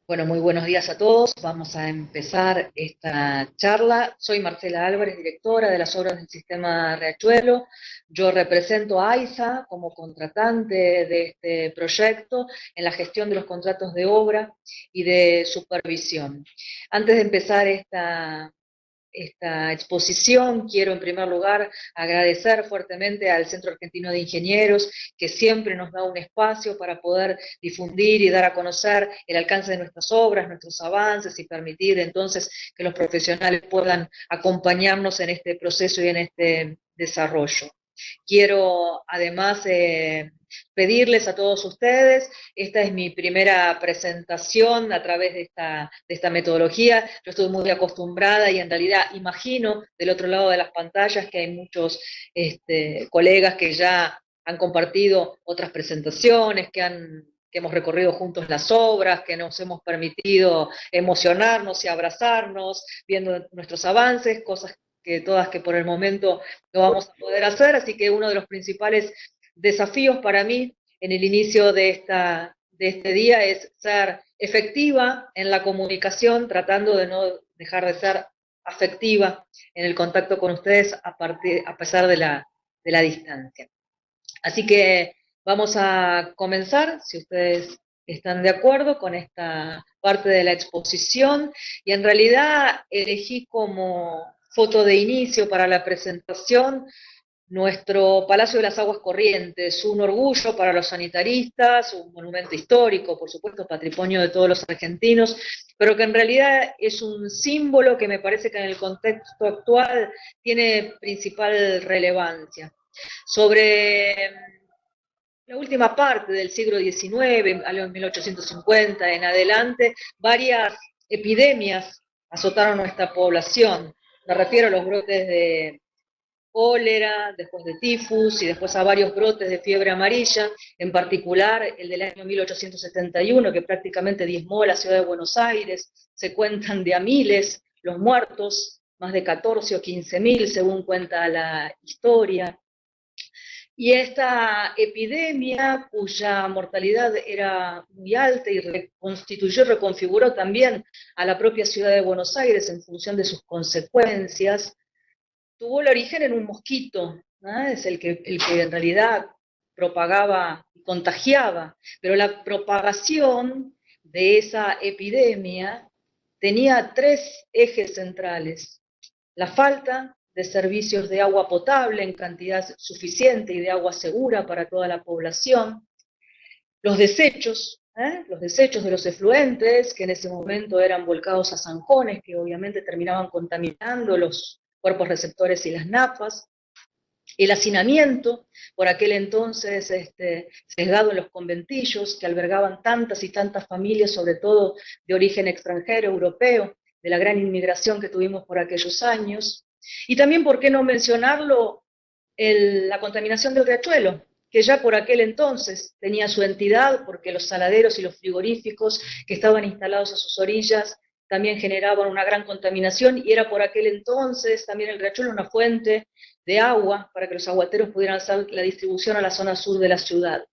Bueno, muy buenos días a todos. Vamos a empezar esta charla. Soy Marcela Álvarez, directora de las obras del Sistema Riachuelo. Yo represento a AISA como contratante de este proyecto en la gestión de los contratos de obra y de supervisión. Antes de empezar esta exposición, quiero en primer lugar agradecer fuertemente al Centro Argentino de Ingenieros, que siempre nos da un espacio para poder difundir y dar a conocer el alcance de nuestras obras, nuestros avances y permitir entonces que los profesionales puedan acompañarnos en este proceso y en este desarrollo. Quiero además pedirles a todos ustedes, esta es mi primera presentación a través de esta metodología, yo estoy muy acostumbrada y en realidad imagino del otro lado de las pantallas que hay muchos colegas que ya han compartido otras presentaciones, que hemos recorrido juntos las obras, que nos hemos permitido emocionarnos y abrazarnos, viendo nuestros avances, cosas que por el momento no vamos a poder hacer, así que uno de los principales desafíos para mí en el inicio de este día es ser efectiva en la comunicación, tratando de no dejar de ser afectiva en el contacto con ustedes a pesar de la distancia. Así que vamos a comenzar, si ustedes están de acuerdo con esta parte de la exposición, y en realidad elegí como foto de inicio para la presentación nuestro Palacio de las Aguas Corrientes, un orgullo para los sanitaristas, un monumento histórico, por supuesto, patrimonio de todos los argentinos, pero que en realidad es un símbolo que me parece que en el contexto actual tiene principal relevancia. Sobre la última parte del siglo XIX, a los 1850 en adelante, varias epidemias azotaron nuestra población. Me refiero a los brotes de cólera, después de tifus y después a varios brotes de fiebre amarilla, en particular el del año 1871, que prácticamente diezmó la ciudad de Buenos Aires. Se cuentan de a miles los muertos, más de 14 o 15.000 según cuenta la historia. Y esta epidemia, cuya mortalidad era muy alta y reconstituyó y reconfiguró también a la propia ciudad de Buenos Aires en función de sus consecuencias, tuvo el origen en un mosquito, ¿no? Es el que en realidad propagaba y contagiaba, pero la propagación de esa epidemia tenía tres ejes centrales: la falta de servicios de agua potable en cantidad suficiente y de agua segura para toda la población, los desechos de los efluentes, que en ese momento eran volcados a zanjones, que obviamente terminaban contaminando los cuerpos receptores y las napas, el hacinamiento, por aquel entonces sesgado en los conventillos, que albergaban tantas y tantas familias, sobre todo de origen extranjero, europeo, de la gran inmigración que tuvimos por aquellos años. Y también, ¿por qué no mencionarlo?, la contaminación del riachuelo, que ya por aquel entonces tenía su entidad, porque los saladeros y los frigoríficos que estaban instalados a sus orillas también generaban una gran contaminación, y era por aquel entonces también el riachuelo una fuente de agua para que los aguateros pudieran hacer la distribución a la zona sur de la ciudad.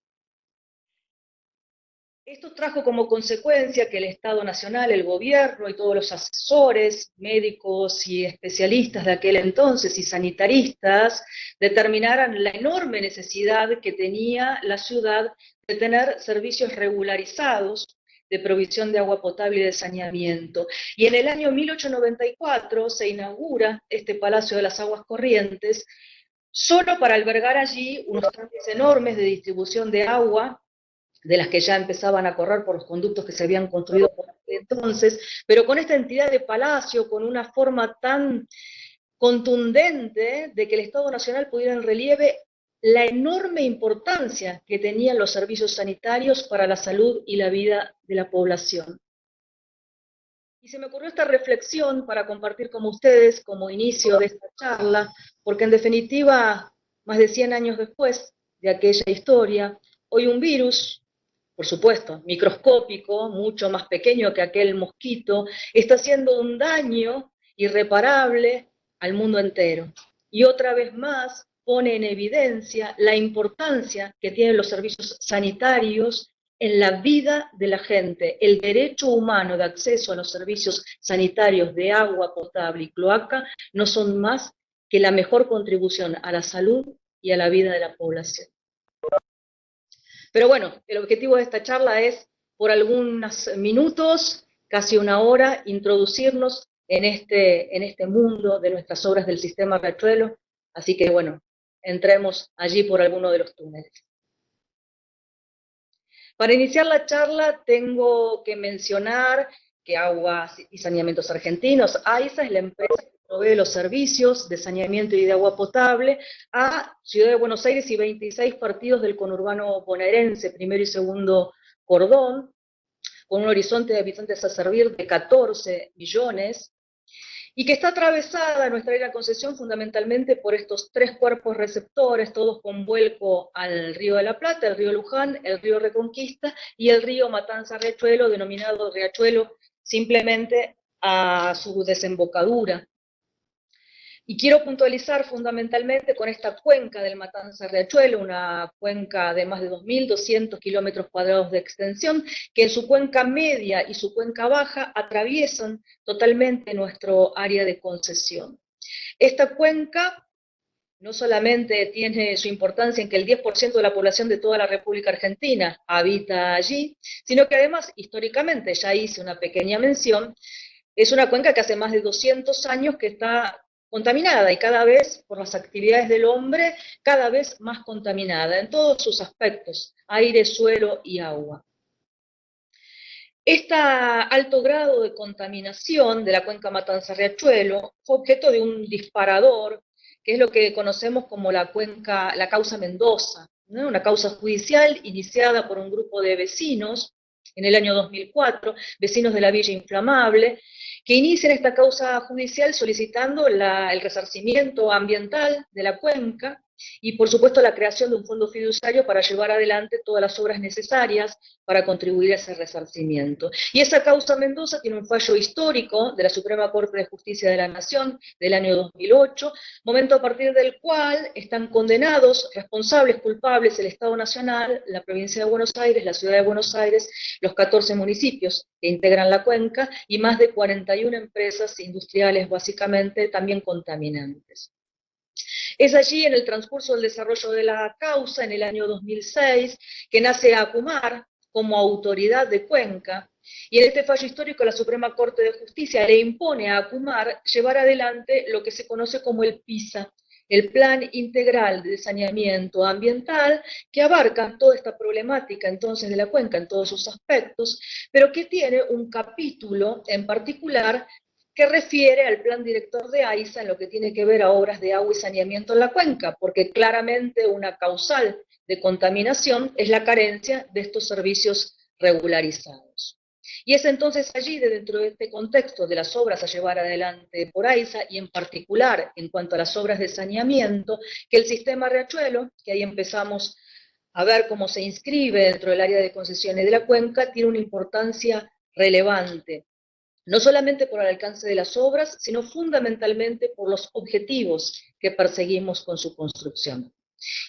Esto trajo como consecuencia que el Estado Nacional, el gobierno y todos los asesores, médicos y especialistas de aquel entonces y sanitaristas determinaran la enorme necesidad que tenía la ciudad de tener servicios regularizados de provisión de agua potable y de saneamiento. Y en el año 1894 se inaugura este Palacio de las Aguas Corrientes, solo para albergar allí unos tanques enormes de distribución de agua, de las que ya empezaban a correr por los conductos que se habían construido por entonces, pero con esta entidad de palacio, con una forma tan contundente de que el Estado Nacional pudiera en relieve la enorme importancia que tenían los servicios sanitarios para la salud y la vida de la población. Y se me ocurrió esta reflexión para compartir con ustedes como inicio de esta charla, porque en definitiva, más de 100 años después de aquella historia, hoy un virus, por supuesto, microscópico, mucho más pequeño que aquel mosquito, está haciendo un daño irreparable al mundo entero. Y otra vez más pone en evidencia la importancia que tienen los servicios sanitarios en la vida de la gente. El derecho humano de acceso a los servicios sanitarios de agua potable y cloaca no son más que la mejor contribución a la salud y a la vida de la población. Pero bueno, el objetivo de esta charla es, por algunos minutos, casi una hora, introducirnos en este mundo de nuestras obras del sistema Riachuelo. Así que bueno, entremos allí por alguno de los túneles. Para iniciar la charla tengo que mencionar que Aguas y Saneamientos Argentinos, AISA, es la empresa que provee los servicios de saneamiento y de agua potable a Ciudad de Buenos Aires y 26 partidos del conurbano bonaerense, primero y segundo cordón, con un horizonte de habitantes a servir de 14 millones, y que está atravesada nuestra área de concesión fundamentalmente por estos tres cuerpos receptores, todos con vuelco al río de la Plata, el río Luján, el río Reconquista y el río Matanza-Riachuelo, denominado Riachuelo simplemente a su desembocadura. Y quiero puntualizar fundamentalmente con esta cuenca del Matanza-Riachuelo, una cuenca de más de 2.200 kilómetros cuadrados de extensión, que en su cuenca media y su cuenca baja atraviesan totalmente nuestro área de concesión. Esta cuenca no solamente tiene su importancia en que el 10% de la población de toda la República Argentina habita allí, sino que además, históricamente, ya hice una pequeña mención, es una cuenca que hace más de 200 años que está contaminada y cada vez, por las actividades del hombre, cada vez más contaminada en todos sus aspectos, aire, suelo y agua. Este alto grado de contaminación de la cuenca Matanza-Riachuelo fue objeto de un disparador, que es lo que conocemos como la causa Mendoza, ¿no? Una causa judicial iniciada por un grupo de vecinos en el año 2004, vecinos de la Villa Inflamable, que inician esta causa judicial solicitando el resarcimiento ambiental de la cuenca y, por supuesto, la creación de un fondo fiduciario para llevar adelante todas las obras necesarias para contribuir a ese resarcimiento. Y esa causa Mendoza tiene un fallo histórico de la Suprema Corte de Justicia de la Nación del año 2008, momento a partir del cual están condenados, responsables, culpables, el Estado Nacional, la Provincia de Buenos Aires, la Ciudad de Buenos Aires, los 14 municipios que integran la cuenca y más de 41 empresas industriales, básicamente, también contaminantes. Es allí, en el transcurso del desarrollo de la causa, en el año 2006, que nace ACUMAR como autoridad de cuenca, y en este fallo histórico la Suprema Corte de Justicia le impone a ACUMAR llevar adelante lo que se conoce como el PISA, el Plan Integral de Saneamiento Ambiental, que abarca toda esta problemática entonces de la cuenca en todos sus aspectos, pero que tiene un capítulo en particular que refiere al plan director de AISA en lo que tiene que ver a obras de agua y saneamiento en la cuenca, porque claramente una causal de contaminación es la carencia de estos servicios regularizados. Y es entonces allí, dentro de este contexto de las obras a llevar adelante por AISA, y en particular en cuanto a las obras de saneamiento, que el sistema Riachuelo, que ahí empezamos a ver cómo se inscribe dentro del área de concesiones de la cuenca, tiene una importancia relevante, no solamente por el alcance de las obras, sino fundamentalmente por los objetivos que perseguimos con su construcción.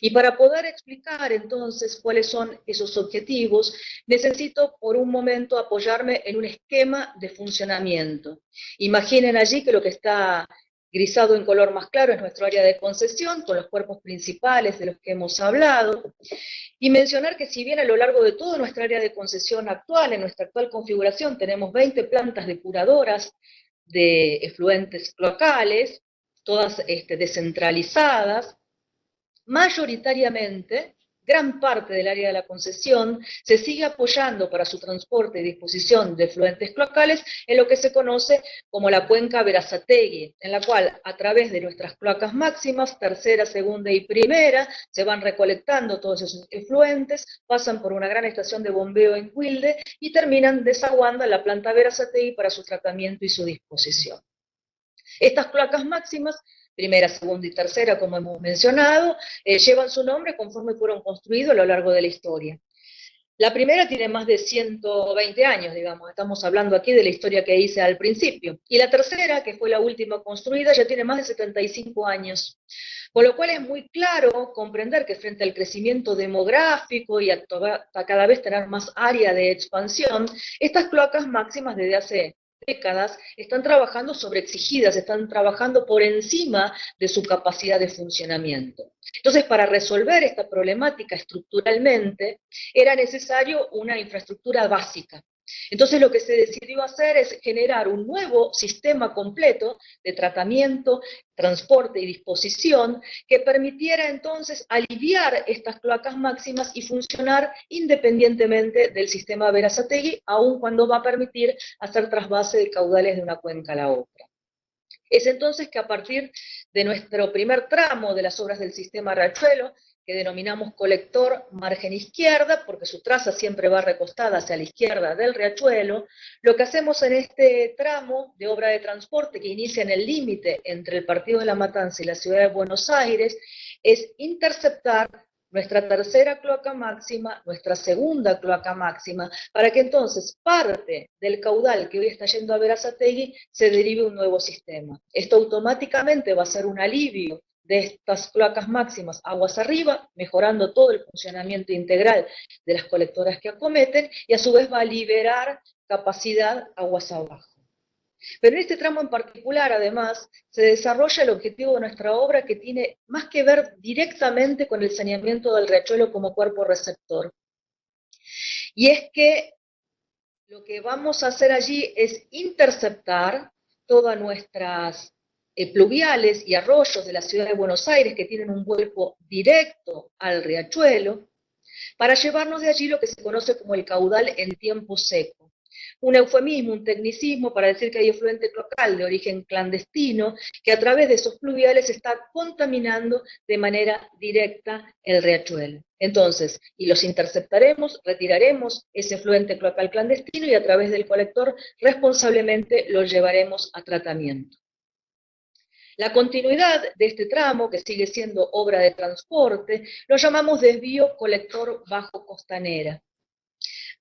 Y para poder explicar entonces cuáles son esos objetivos, necesito por un momento apoyarme en un esquema de funcionamiento. Imaginen allí que lo que está grisado en color más claro es nuestro área de concesión, con los cuerpos principales de los que hemos hablado, y mencionar que si bien a lo largo de toda nuestra área de concesión actual, en nuestra actual configuración, tenemos 20 plantas depuradoras de efluentes locales, todas descentralizadas, mayoritariamente, gran parte del área de la concesión se sigue apoyando para su transporte y disposición de efluentes cloacales en lo que se conoce como la cuenca Berazategui, en la cual a través de nuestras cloacas máximas, tercera, segunda y primera, se van recolectando todos esos efluentes, pasan por una gran estación de bombeo en Wilde y terminan desaguando en la planta Berazategui para su tratamiento y su disposición. Estas cloacas máximas, primera, segunda y tercera, como hemos mencionado, llevan su nombre conforme fueron construidos a lo largo de la historia. La primera tiene más de 120 años, digamos, estamos hablando aquí de la historia que hice al principio. Y la tercera, que fue la última construida, ya tiene más de 75 años. Con lo cual es muy claro comprender que frente al crecimiento demográfico y a cada vez tener más área de expansión, estas cloacas máximas desde hace décadas están trabajando sobreexigidas, están trabajando por encima de su capacidad de funcionamiento. Entonces, para resolver esta problemática estructuralmente, era necesario una infraestructura básica. Entonces lo que se decidió hacer es generar un nuevo sistema completo de tratamiento, transporte y disposición que permitiera entonces aliviar estas cloacas máximas y funcionar independientemente del sistema Berazategui, aun cuando va a permitir hacer trasvase de caudales de una cuenca a la otra. Es entonces que a partir de nuestro primer tramo de las obras del sistema Riachuelo, que denominamos colector margen izquierda, porque su traza siempre va recostada hacia la izquierda del riachuelo, lo que hacemos en este tramo de obra de transporte que inicia en el límite entre el Partido de la Matanza y la Ciudad de Buenos Aires, es interceptar nuestra tercera cloaca máxima, nuestra segunda cloaca máxima, para que entonces parte del caudal que hoy está yendo a Berazategui se derive un nuevo sistema. Esto automáticamente va a ser un alivio de estas cloacas máximas aguas arriba, mejorando todo el funcionamiento integral de las colectoras que acometen, y a su vez va a liberar capacidad aguas abajo. Pero en este tramo en particular, además, se desarrolla el objetivo de nuestra obra que tiene más que ver directamente con el saneamiento del riachuelo como cuerpo receptor. Y es que lo que vamos a hacer allí es interceptar todas nuestras pluviales y arroyos de la ciudad de Buenos Aires que tienen un vuelco directo al riachuelo, para llevarnos de allí lo que se conoce como el caudal en tiempo seco. Un eufemismo, un tecnicismo para decir que hay efluente cloacal de origen clandestino que a través de esos pluviales está contaminando de manera directa el riachuelo. Entonces, y los interceptaremos, retiraremos ese efluente cloacal clandestino y a través del colector responsablemente lo llevaremos a tratamiento. La continuidad de este tramo, que sigue siendo obra de transporte, lo llamamos desvío colector bajo costanera.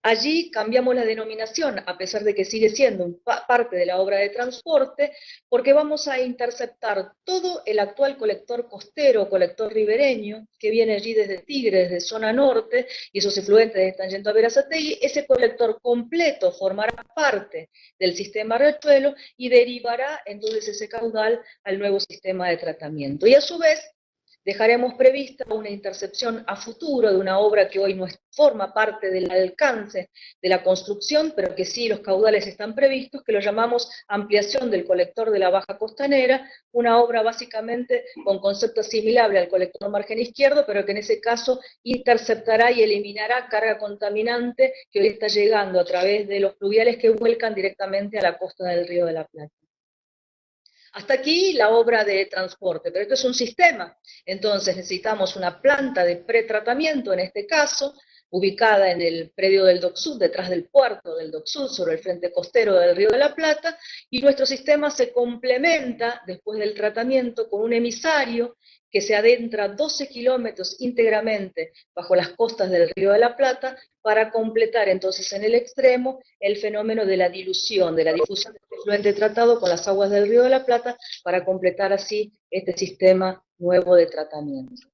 Allí cambiamos la denominación, a pesar de que sigue siendo parte de la obra de transporte, porque vamos a interceptar todo el actual colector costero, colector ribereño, que viene allí desde Tigre, desde zona norte, y esos efluentes están yendo a Berazategui. Ese colector completo formará parte del sistema riachuelo y derivará entonces ese caudal al nuevo sistema de tratamiento. Y a su vez, dejaremos prevista una intercepción a futuro de una obra que hoy no forma parte del alcance de la construcción, pero que sí los caudales están previstos, que lo llamamos ampliación del colector de la Baja Costanera, una obra básicamente con concepto asimilable al colector margen izquierdo, pero que en ese caso interceptará y eliminará carga contaminante que hoy está llegando a través de los pluviales que vuelcan directamente a la costa del Río de la Plata. Hasta aquí la obra de transporte, pero esto es un sistema. Entonces necesitamos una planta de pretratamiento, en este caso, ubicada en el predio del Dock Sud, detrás del puerto del Dock Sud, sobre el frente costero del Río de la Plata, y nuestro sistema se complementa, después del tratamiento, con un emisario que se adentra 12 kilómetros íntegramente bajo las costas del Río de la Plata, para completar entonces en el extremo el fenómeno de la dilución, de la difusión del efluente tratado con las aguas del Río de la Plata, para completar así este sistema nuevo de tratamiento.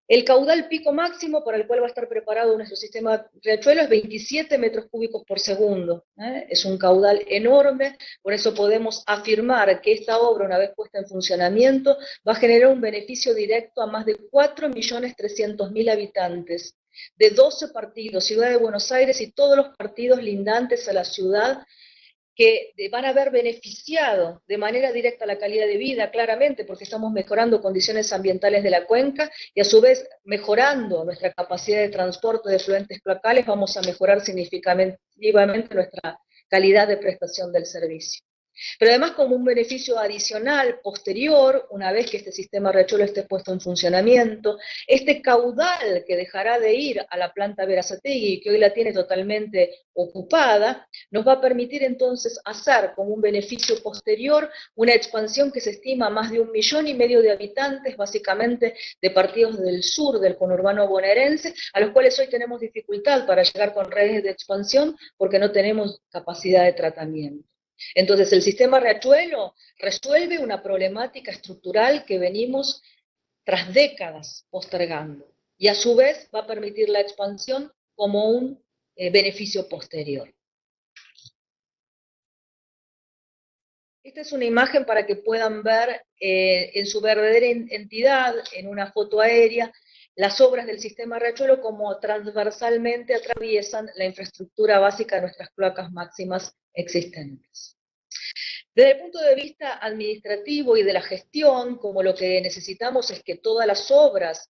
El caudal pico máximo para el cual va a estar preparado nuestro sistema riachuelo es 27 metros cúbicos por segundo. Es un caudal enorme, por eso podemos afirmar que esta obra, una vez puesta en funcionamiento, va a generar un beneficio directo a más de 4.300.000 habitantes, de 12 partidos, Ciudad de Buenos Aires y todos los partidos lindantes a la ciudad, que van a haber beneficiado de manera directa la calidad de vida, claramente, porque estamos mejorando condiciones ambientales de la cuenca, y a su vez, mejorando nuestra capacidad de transporte de efluentes cloacales, vamos a mejorar significativamente nuestra calidad de prestación del servicio. Pero además, como un beneficio adicional, posterior, una vez que este sistema riachuelo esté puesto en funcionamiento, este caudal que dejará de ir a la planta Berazategui y que hoy la tiene totalmente ocupada, nos va a permitir entonces hacer como un beneficio posterior una expansión que se estima a más de 1,5 millones de habitantes, básicamente de partidos del sur del conurbano bonaerense, a los cuales hoy tenemos dificultad para llegar con redes de expansión porque no tenemos capacidad de tratamiento. Entonces, el sistema riachuelo resuelve una problemática estructural que venimos tras décadas postergando, y a su vez va a permitir la expansión como un beneficio posterior. Esta es una imagen para que puedan ver en su verdadera entidad, en una foto aérea, las obras del sistema riachuelo como transversalmente atraviesan la infraestructura básica de nuestras cloacas máximas existentes. Desde el punto de vista administrativo y de la gestión, como lo que necesitamos es que todas las obras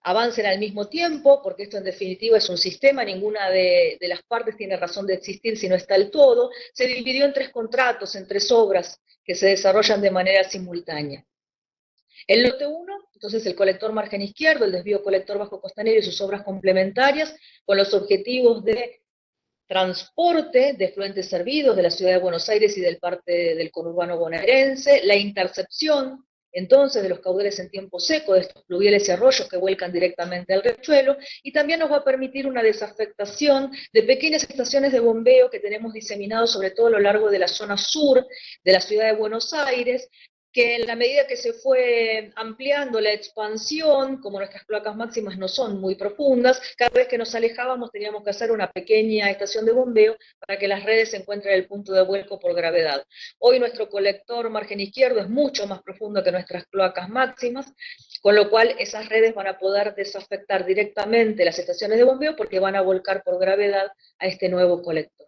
avancen al mismo tiempo, porque esto en definitiva es un sistema, ninguna de las partes tiene razón de existir si no está el todo, se dividió en 3 contratos, en 3 obras que se desarrollan de manera simultánea. El lote 1, entonces el colector margen izquierdo, el desvío colector bajo costanero y sus obras complementarias, con los objetivos de transporte de efluentes servidos de la ciudad de Buenos Aires y del parte del conurbano bonaerense, la intercepción entonces de los caudales en tiempo seco de estos pluviales y arroyos que vuelcan directamente al riachuelo, y también nos va a permitir una desafectación de pequeñas estaciones de bombeo que tenemos diseminados sobre todo a lo largo de la zona sur de la ciudad de Buenos Aires, que en la medida que se fue ampliando la expansión, como nuestras cloacas máximas no son muy profundas, cada vez que nos alejábamos teníamos que hacer una pequeña estación de bombeo para que las redes se encuentren en el punto de vuelco por gravedad. Hoy nuestro colector margen izquierdo es mucho más profundo que nuestras cloacas máximas, con lo cual esas redes van a poder desafectar directamente las estaciones de bombeo porque van a volcar por gravedad a este nuevo colector.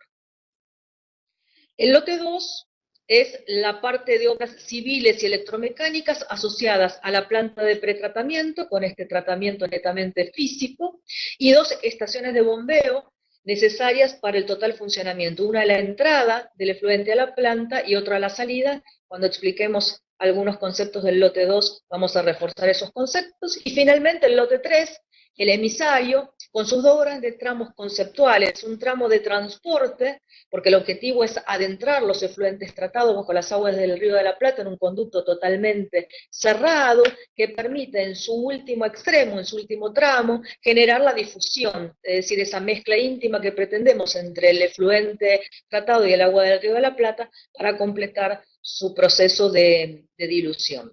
El lote 2 es la parte de obras civiles y electromecánicas asociadas a la planta de pretratamiento, con este tratamiento netamente físico, y 2 estaciones de bombeo necesarias para el total funcionamiento, una a la entrada del efluente a la planta y otra a la salida. Cuando expliquemos algunos conceptos del lote 2 vamos a reforzar esos conceptos, y finalmente el lote 3, el emisario, con sus 2 grandes tramos conceptuales, un tramo de transporte, porque el objetivo es adentrar los efluentes tratados bajo las aguas del Río de la Plata en un conducto totalmente cerrado, que permite en su último extremo, en su último tramo, generar la difusión, es decir, esa mezcla íntima que pretendemos entre el efluente tratado y el agua del Río de la Plata para completar su proceso de dilución.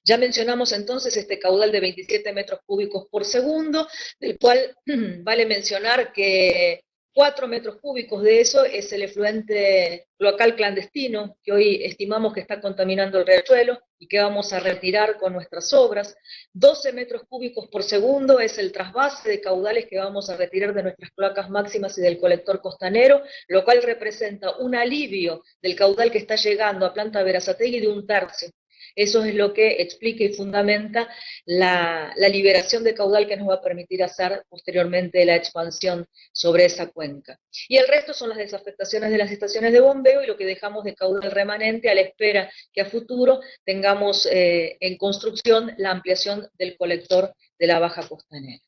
Ya mencionamos entonces este caudal de 27 metros cúbicos por segundo, del cual vale mencionar que 4 metros cúbicos de eso es el efluente cloacal clandestino, que hoy estimamos que está contaminando el riachuelo y que vamos a retirar con nuestras obras. 12 metros cúbicos por segundo es el trasvase de caudales que vamos a retirar de nuestras cloacas máximas y del colector costanero, lo cual representa un alivio del caudal que está llegando a planta Berazategui de 1/3. Eso es lo que explica y fundamenta la liberación de caudal que nos va a permitir hacer posteriormente la expansión sobre esa cuenca. Y el resto son las desafectaciones de las estaciones de bombeo y lo que dejamos de caudal remanente a la espera que a futuro tengamos en construcción la ampliación del colector de la Baja Costanera.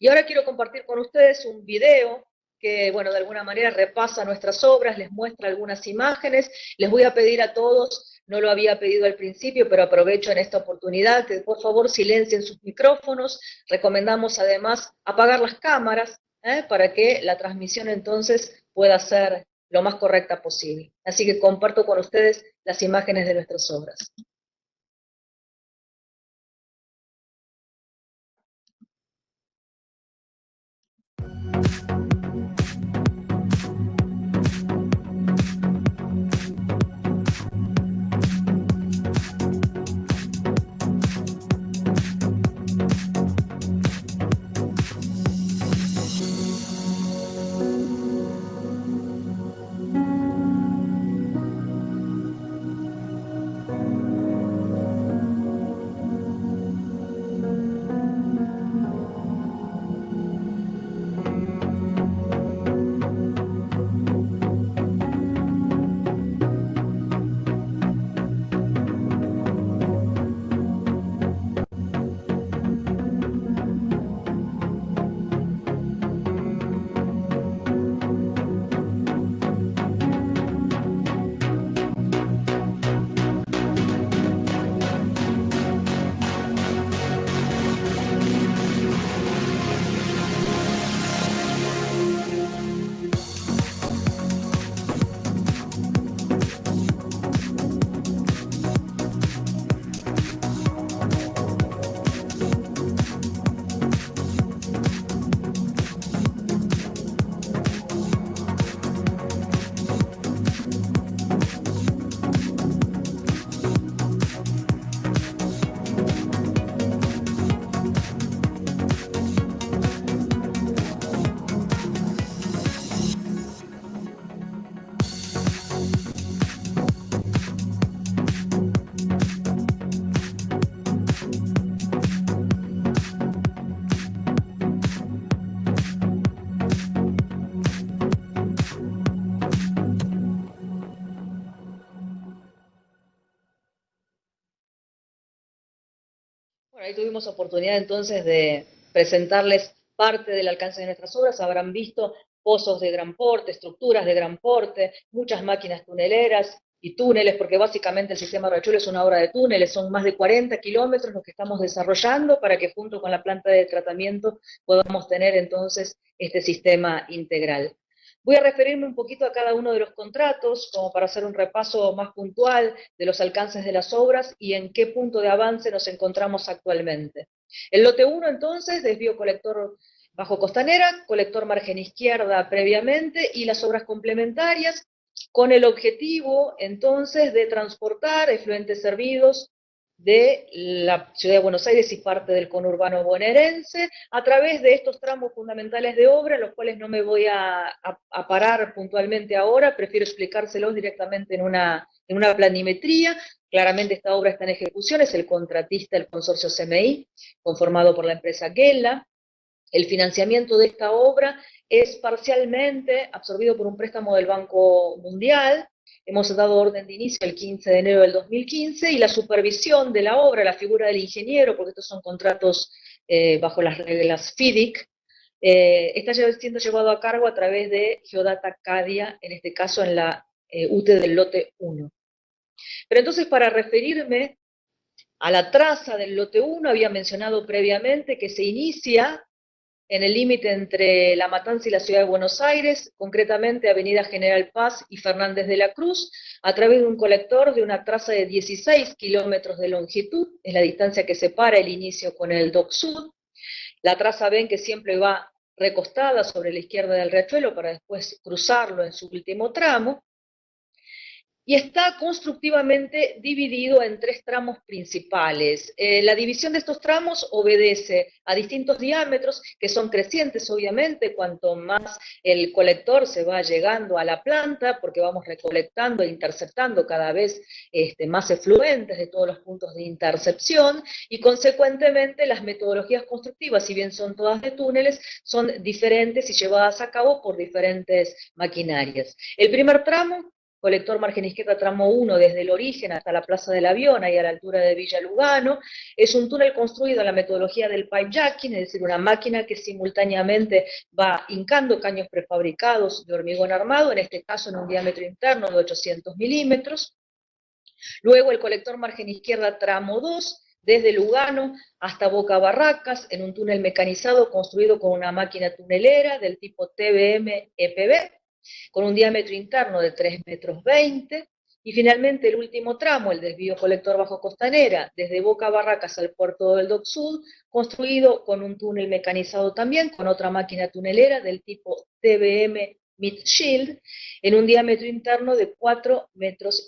Y ahora quiero compartir con ustedes un video que, bueno, de alguna manera repasa nuestras obras, les muestra algunas imágenes. Les voy a pedir a todos, no lo había pedido al principio, pero aprovecho en esta oportunidad, que por favor silencien sus micrófonos. Recomendamos además apagar las cámaras, para que la transmisión entonces pueda ser lo más correcta posible. Así que comparto con ustedes las imágenes de nuestras obras. Bueno, ahí tuvimos oportunidad entonces de presentarles parte del alcance de nuestras obras. Habrán visto pozos de gran porte, estructuras de gran porte, muchas máquinas tuneleras y túneles, porque básicamente el sistema Riachuelo es una obra de túneles, son más de 40 kilómetros los que estamos desarrollando para que junto con la planta de tratamiento podamos tener entonces este sistema integral. Voy a referirme un poquito a cada uno de los contratos, como para hacer un repaso más puntual de los alcances de las obras y en qué punto de avance nos encontramos actualmente. El lote 1, entonces, desvío colector bajo Costanera, colector margen izquierda previamente, y las obras complementarias, con el objetivo, entonces, de transportar efluentes servidos de la ciudad de Buenos Aires y parte del conurbano bonaerense, a través de estos tramos fundamentales de obra, los cuales no me voy a parar puntualmente ahora, prefiero explicárselos directamente en una planimetría. Claramente esta obra está en ejecución, es el contratista, el consorcio CMI, conformado por la empresa Gela. El financiamiento de esta obra es parcialmente absorbido por un préstamo del Banco Mundial. Hemos dado orden de inicio el 15 de enero del 2015 y la supervisión de la obra, la figura del ingeniero, porque estos son contratos bajo las reglas FIDIC, está siendo llevado a cargo a través de Geodata Cadia, en este caso en la UTE del lote 1. Pero entonces, para referirme a la traza del lote 1, había mencionado previamente que se inicia en el límite entre La Matanza y la Ciudad de Buenos Aires, concretamente Avenida General Paz y Fernández de la Cruz, a través de un colector de una traza de 16 kilómetros de longitud, es la distancia que separa el inicio con el Dock Sud. La traza ven que siempre va recostada sobre la izquierda del riachuelo para después cruzarlo en su último tramo, y está constructivamente dividido en 3 tramos principales. La división de estos tramos obedece a distintos diámetros que son crecientes, obviamente, cuanto más el colector se va llegando a la planta, porque vamos recolectando e interceptando cada vez más efluentes de todos los puntos de intercepción, y consecuentemente las metodologías constructivas, si bien son todas de túneles, son diferentes y llevadas a cabo por diferentes maquinarias. El primer tramo, colector margen izquierda tramo 1, desde el origen hasta la Plaza del Avión, ahí a la altura de Villa Lugano, es un túnel construido en la metodología del pipe jacking, es decir, una máquina que simultáneamente va hincando caños prefabricados de hormigón armado, en este caso en un diámetro interno de 800 milímetros. Luego el colector margen izquierda tramo 2, desde Lugano hasta Boca Barracas, en un túnel mecanizado construido con una máquina tunelera del tipo TBM EPB, con un diámetro interno de 3,20 metros, y finalmente el último tramo, el desvío colector bajo Costanera, desde Boca Barracas al puerto del Dock Sud, construido con un túnel mecanizado también, con otra máquina tunelera del tipo TBM Midshield, en un diámetro interno de 4,5 metros.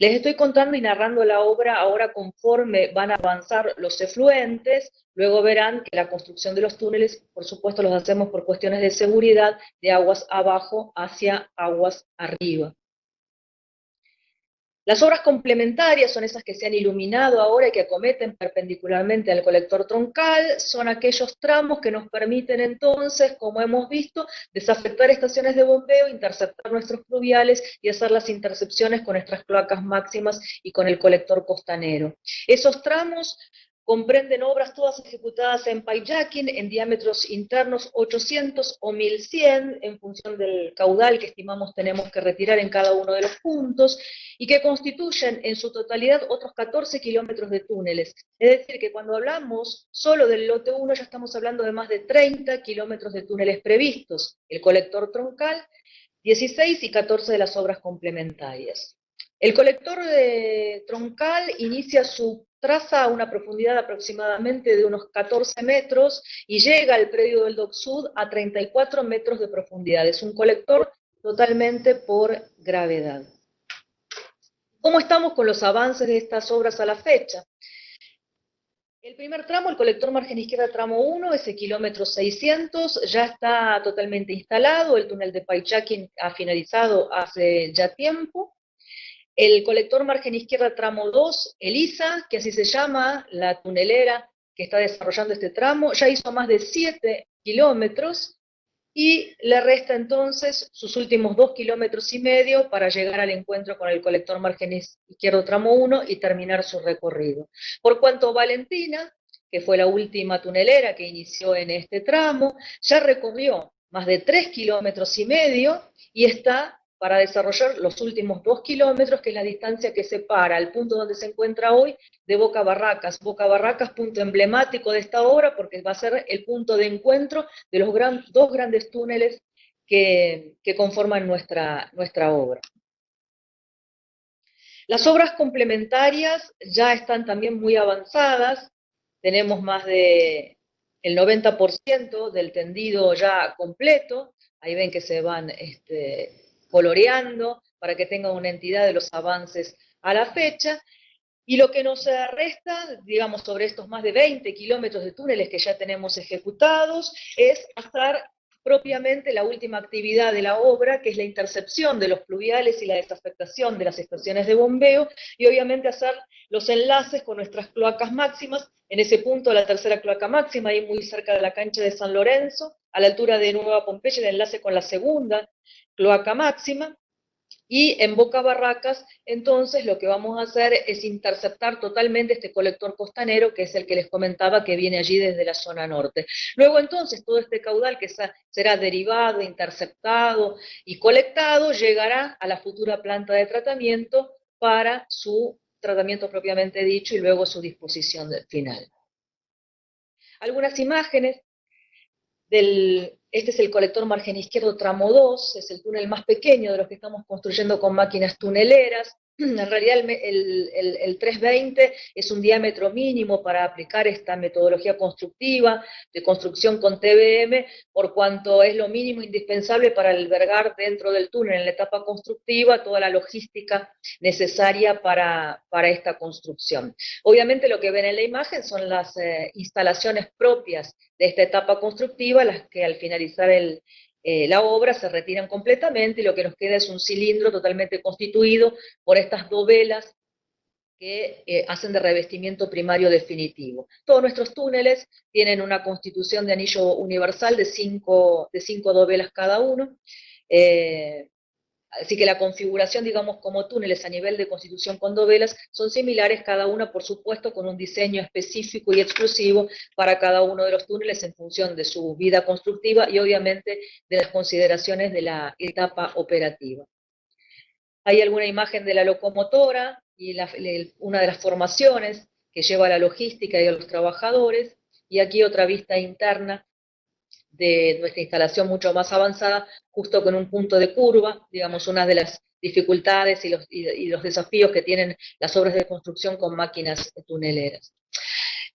Les estoy contando y narrando la obra ahora conforme van a avanzar los efluentes. Luego verán que la construcción de los túneles, por supuesto, los hacemos por cuestiones de seguridad, de aguas abajo hacia aguas arriba. Las obras complementarias son esas que se han iluminado ahora y que acometen perpendicularmente al colector troncal, son aquellos tramos que nos permiten entonces, como hemos visto, desafectar estaciones de bombeo, interceptar nuestros fluviales y hacer las intercepciones con nuestras cloacas máximas y con el colector costanero. Esos tramos comprenden obras todas ejecutadas en pipe jacking, en diámetros internos 800 o 1100, en función del caudal que estimamos tenemos que retirar en cada uno de los puntos, y que constituyen en su totalidad otros 14 kilómetros de túneles. Es decir, que cuando hablamos solo del lote 1 ya estamos hablando de más de 30 kilómetros de túneles previstos, el colector troncal, 16 y 14 de las obras complementarias. El colector troncal inicia su traza a una profundidad aproximadamente de unos 14 metros y llega al predio del Dock Sud a 34 metros de profundidad. Es un colector totalmente por gravedad. ¿Cómo estamos con los avances de estas obras a la fecha? El primer tramo, el colector margen izquierda tramo 1, ese kilómetro 600, ya está totalmente instalado, el túnel de pipe jacking ha finalizado hace ya tiempo. El colector margen izquierda tramo 2, ELISA, que así se llama, la tunelera que está desarrollando este tramo, ya hizo más de 7 kilómetros, y le resta entonces sus últimos 2,5 kilómetros para llegar al encuentro con el colector margen izquierdo tramo 1 y terminar su recorrido. Por cuanto Valentina, que fue la última tunelera que inició en este tramo, ya recorrió más de 3,5 kilómetros y está para desarrollar los últimos 2 kilómetros, que es la distancia que separa el punto donde se encuentra hoy de Boca Barracas. Boca Barracas, punto emblemático de esta obra, porque va a ser el punto de encuentro de los dos grandes túneles que conforman nuestra obra. Las obras complementarias ya están también muy avanzadas, tenemos más de el 90% del tendido ya completo, ahí ven que se van coloreando para que tengan una entidad de los avances a la fecha, y lo que nos resta, digamos, sobre estos más de 20 kilómetros de túneles que ya tenemos ejecutados, es hacer propiamente la última actividad de la obra, que es la intercepción de los pluviales y la desafectación de las estaciones de bombeo, y obviamente hacer los enlaces con nuestras cloacas máximas. En ese punto, la tercera cloaca máxima, ahí muy cerca de la cancha de San Lorenzo, a la altura de Nueva Pompeya, el enlace con la segunda cloaca máxima. Y en Boca Barracas, entonces, lo que vamos a hacer es interceptar totalmente este colector costanero, que es el que les comentaba que viene allí desde la zona norte. Luego, entonces, todo este caudal que será derivado, interceptado y colectado, llegará a la futura planta de tratamiento para su tratamiento propiamente dicho y luego su disposición final. Algunas imágenes este es el colector margen izquierdo tramo 2, es el túnel más pequeño de los que estamos construyendo con máquinas tuneleras. En realidad el 320 es un diámetro mínimo para aplicar esta metodología constructiva de construcción con TBM, por cuanto es lo mínimo indispensable para albergar dentro del túnel en la etapa constructiva toda la logística necesaria para esta construcción. Obviamente lo que ven en la imagen son las instalaciones propias de esta etapa constructiva, las que al finalizar la obra se retiran completamente y lo que nos queda es un cilindro totalmente constituido por estas dovelas que hacen de revestimiento primario definitivo. Todos nuestros túneles tienen una constitución de anillo universal de cinco dovelas cada uno. Así que la configuración, digamos, como túneles a nivel de constitución con dovelas son similares, cada una, por supuesto, con un diseño específico y exclusivo para cada uno de los túneles en función de su vida constructiva y, obviamente, de las consideraciones de la etapa operativa. Hay alguna imagen de la locomotora y una de las formaciones que lleva a la logística y a los trabajadores, y aquí otra vista interna de nuestra instalación mucho más avanzada, justo con un punto de curva, digamos, una de las dificultades y los desafíos que tienen las obras de construcción con máquinas tuneleras.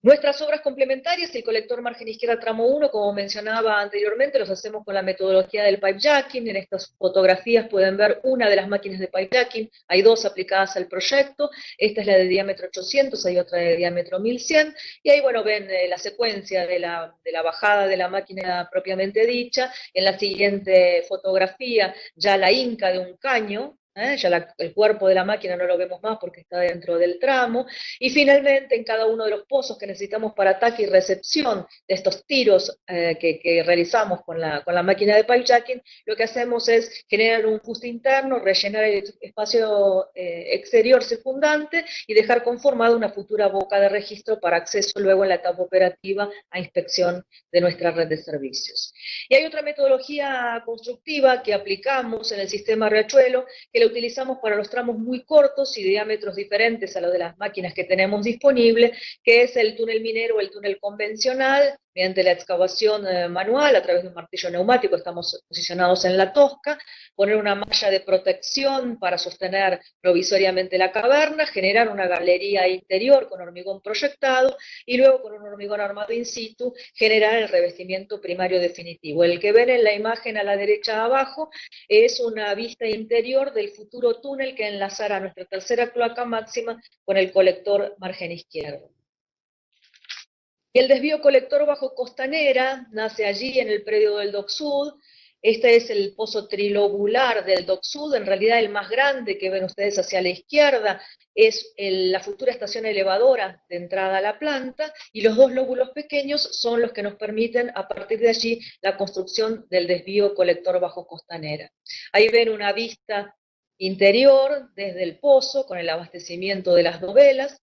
Nuestras obras complementarias, el colector margen izquierda tramo 1, como mencionaba anteriormente, los hacemos con la metodología del pipe jacking. En estas fotografías pueden ver una de las máquinas de pipe jacking, hay dos aplicadas al proyecto, esta es la de diámetro 800, hay otra de diámetro 1100, y ahí, bueno, ven la secuencia de la bajada de la máquina propiamente dicha. En la siguiente fotografía, ya la hinca de un caño, ya el cuerpo de la máquina no lo vemos más porque está dentro del tramo, y finalmente en cada uno de los pozos que necesitamos para ataque y recepción de estos tiros que realizamos con la máquina de pipe jacking, lo que hacemos es generar un fuste interno, rellenar el espacio exterior circundante y dejar conformada una futura boca de registro para acceso luego en la etapa operativa a inspección de nuestra red de servicios. Y hay otra metodología constructiva que aplicamos en el sistema Riachuelo, que la utilizamos para los tramos muy cortos y de diámetros diferentes a los de las máquinas que tenemos disponibles, que es el túnel minero o el túnel convencional, mediante la excavación manual a través de un martillo neumático. Estamos posicionados en la tosca, poner una malla de protección para sostener provisoriamente la caverna, generar una galería interior con hormigón proyectado y luego con un hormigón armado in situ generar el revestimiento primario definitivo. El que ven en la imagen a la derecha abajo es una vista interior del futuro túnel que enlazará nuestra tercera cloaca máxima con el colector margen izquierdo. Y el desvío colector bajo Costanera nace allí en el predio del Dock Sud, Este es el pozo trilobular del Dock Sud, en realidad el más grande que ven ustedes hacia la izquierda es la futura estación elevadora de entrada a la planta, y los dos lóbulos pequeños son los que nos permiten a partir de allí la construcción del desvío colector bajo Costanera. Ahí ven una vista interior desde el pozo con el abastecimiento de las dovelas,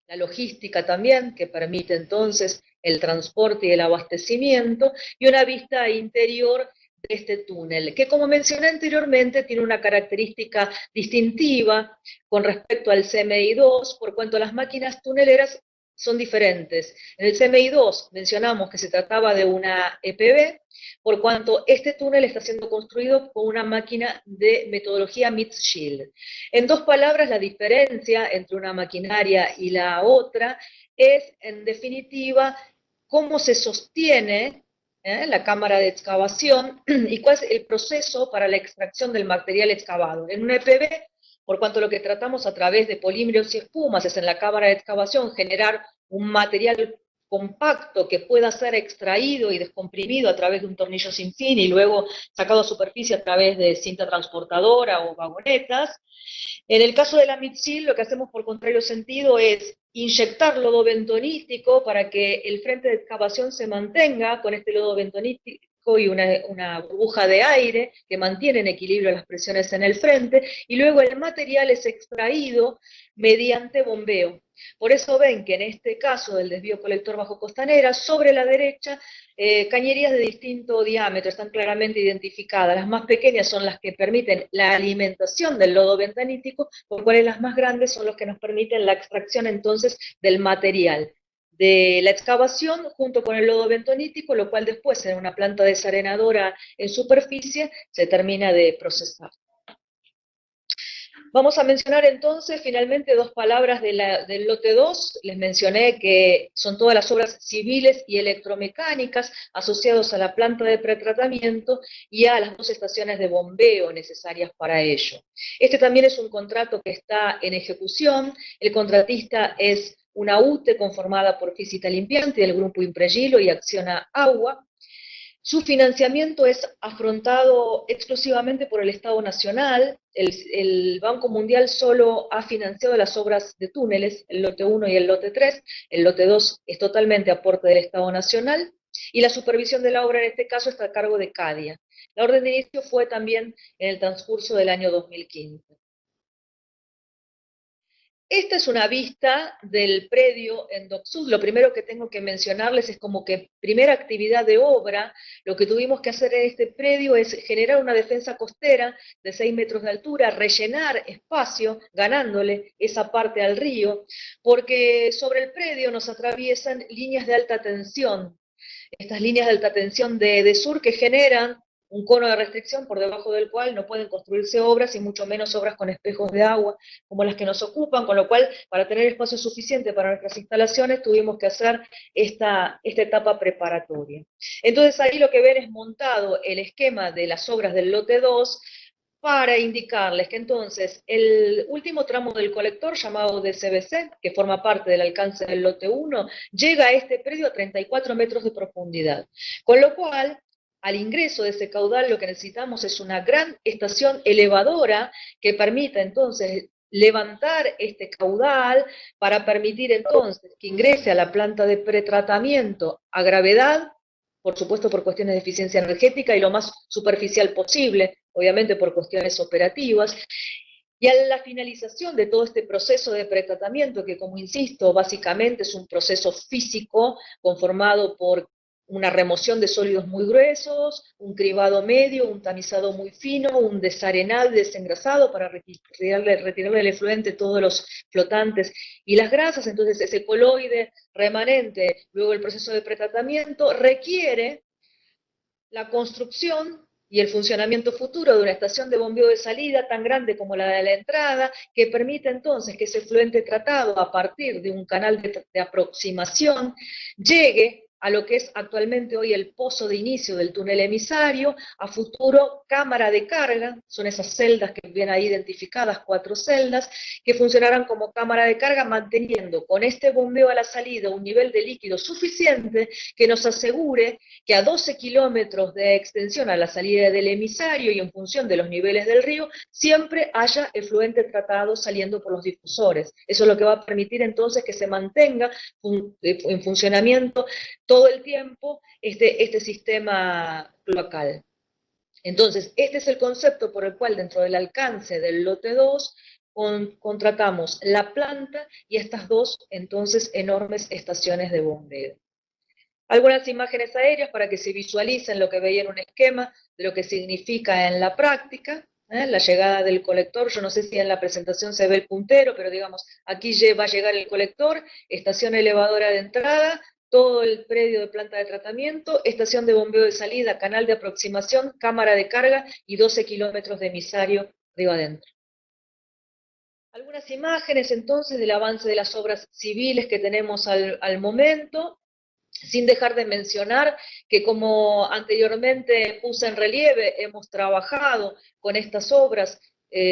la logística también, que permite entonces el transporte y el abastecimiento, y una vista interior de este túnel, que como mencioné anteriormente, tiene una característica distintiva con respecto al CMI-2, por cuanto las máquinas tuneleras son diferentes. En el CMI-2 mencionamos que se trataba de una EPB, por cuanto este túnel está siendo construido con una máquina de metodología Mitchell. En dos palabras, la diferencia entre una maquinaria y la otra es, en definitiva, cómo se sostiene la cámara de excavación y cuál es el proceso para la extracción del material excavado. En una EPB, por cuanto lo que tratamos a través de polímeros y espumas es en la cámara de excavación generar un material compacto que pueda ser extraído y descomprimido a través de un tornillo sin fin y luego sacado a superficie a través de cinta transportadora o vagonetas. En el caso de la Mitchell, lo que hacemos por contrario sentido es inyectar lodo bentonítico para que el frente de excavación se mantenga con este lodo bentonítico y una burbuja de aire que mantiene en equilibrio las presiones en el frente, y luego el material es extraído mediante bombeo. Por eso ven que en este caso del desvío colector bajo Costanera, sobre la derecha, cañerías de distinto diámetro están claramente identificadas. Las más pequeñas son las que permiten la alimentación del lodo bentonítico, por lo cual las más grandes son los que nos permiten la extracción entonces del material de la excavación junto con el lodo bentonítico, lo cual después en una planta desarenadora en superficie se termina de procesar. Vamos a mencionar entonces finalmente dos palabras del lote 2. Les mencioné que son todas las obras civiles y electromecánicas asociadas a la planta de pretratamiento y a las dos estaciones de bombeo necesarias para ello. Este también es un contrato que está en ejecución. El contratista es una UTE conformada por Fisita Limpiante del grupo Impregilo y Acciona Agua. Su financiamiento es afrontado exclusivamente por el Estado Nacional. El Banco Mundial solo ha financiado las obras de túneles, el lote 1 y el lote 3. El lote 2 es totalmente aporte del Estado Nacional. Y la supervisión de la obra en este caso está a cargo de CADIA. La orden de inicio fue también en el transcurso del año 2015. Esta es una vista del predio en Dock Sud. Lo primero que tengo que mencionarles es como que primera actividad de obra, lo que tuvimos que hacer en este predio es generar una defensa costera de 6 metros de altura, rellenar espacio, ganándole esa parte al río, porque sobre el predio nos atraviesan líneas de alta tensión. Estas líneas de alta tensión de sur que generan un cono de restricción por debajo del cual no pueden construirse obras y mucho menos obras con espejos de agua como las que nos ocupan, con lo cual para tener espacio suficiente para nuestras instalaciones tuvimos que hacer esta etapa preparatoria. Entonces ahí lo que ven es montado el esquema de las obras del lote 2 para indicarles que entonces el último tramo del colector llamado DCBC, que forma parte del alcance del lote 1, llega a este predio a 34 metros de profundidad, con lo cual al ingreso de ese caudal lo que necesitamos es una gran estación elevadora que permita entonces levantar este caudal para permitir entonces que ingrese a la planta de pretratamiento a gravedad, por supuesto por cuestiones de eficiencia energética y lo más superficial posible, obviamente por cuestiones operativas. Y a la finalización de todo este proceso de pretratamiento, que como insisto, básicamente es un proceso físico conformado por una remoción de sólidos muy gruesos, un cribado medio, un tamizado muy fino, un desarenado y desengrasado para retirarle el efluente todos los flotantes y las grasas. Entonces ese coloide remanente, luego el proceso de pretratamiento, requiere la construcción y el funcionamiento futuro de una estación de bombeo de salida tan grande como la de la entrada, que permita entonces que ese efluente tratado a partir de un canal de aproximación llegue a lo que es actualmente hoy el pozo de inicio del túnel emisario, a futuro cámara de carga, son esas celdas que vienen ahí identificadas, 4 celdas, que funcionarán como cámara de carga, manteniendo con este bombeo a la salida un nivel de líquido suficiente que nos asegure que a 12 kilómetros de extensión a la salida del emisario y en función de los niveles del río, siempre haya efluente tratado saliendo por los difusores. Eso es lo que va a permitir entonces que se mantenga en funcionamiento todo el tiempo este sistema cloacal. Entonces, este es el concepto por el cual dentro del alcance del lote 2 contratamos la planta y estas dos, entonces, enormes estaciones de bombeo. Algunas imágenes aéreas para que se visualicen lo que veía en un esquema de lo que significa en la práctica, la llegada del colector. Yo no sé si en la presentación se ve el puntero, pero digamos, aquí va a llegar el colector, estación elevadora de entrada, todo el predio de planta de tratamiento, estación de bombeo de salida, canal de aproximación, cámara de carga y 12 kilómetros de emisario río adentro. Algunas imágenes entonces del avance de las obras civiles que tenemos al momento, sin dejar de mencionar que, como anteriormente puse en relieve, hemos trabajado con estas obras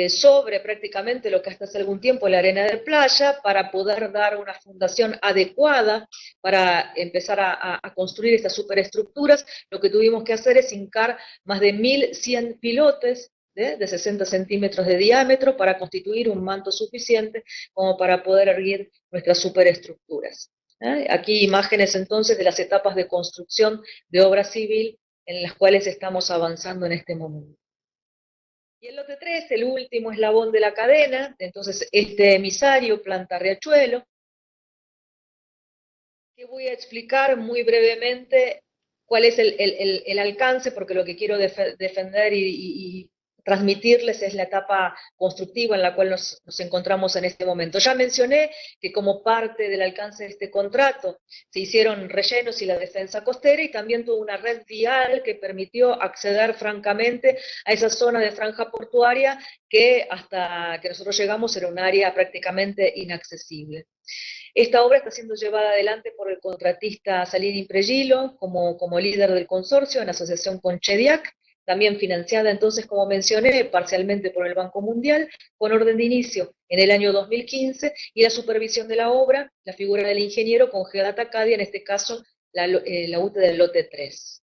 sobre prácticamente lo que hasta hace algún tiempo la arena de playa, para poder dar una fundación adecuada para empezar a construir estas superestructuras. Lo que tuvimos que hacer es hincar más de 1.100 pilotes de 60 centímetros de diámetro para constituir un manto suficiente como para poder erguir nuestras superestructuras. Aquí imágenes entonces de las etapas de construcción de obra civil en las cuales estamos avanzando en este momento. Y el lote 3, el último eslabón de la cadena, entonces este emisario, planta Riachuelo, que voy a explicar muy brevemente cuál es el alcance, porque lo que quiero defender y transmitirles es la etapa constructiva en la cual nos encontramos en este momento. Ya mencioné que como parte del alcance de este contrato se hicieron rellenos y la defensa costera, y también tuvo una red vial que permitió acceder francamente a esa zona de franja portuaria que hasta que nosotros llegamos era un área prácticamente inaccesible. Esta obra está siendo llevada adelante por el contratista Salini Impregilo como líder del consorcio en asociación con CHEDIAC, también financiada entonces, como mencioné, parcialmente por el Banco Mundial, con orden de inicio en el año 2015, y la supervisión de la obra, la figura del ingeniero con Geodata Cadia, en este caso la UTE del lote 3.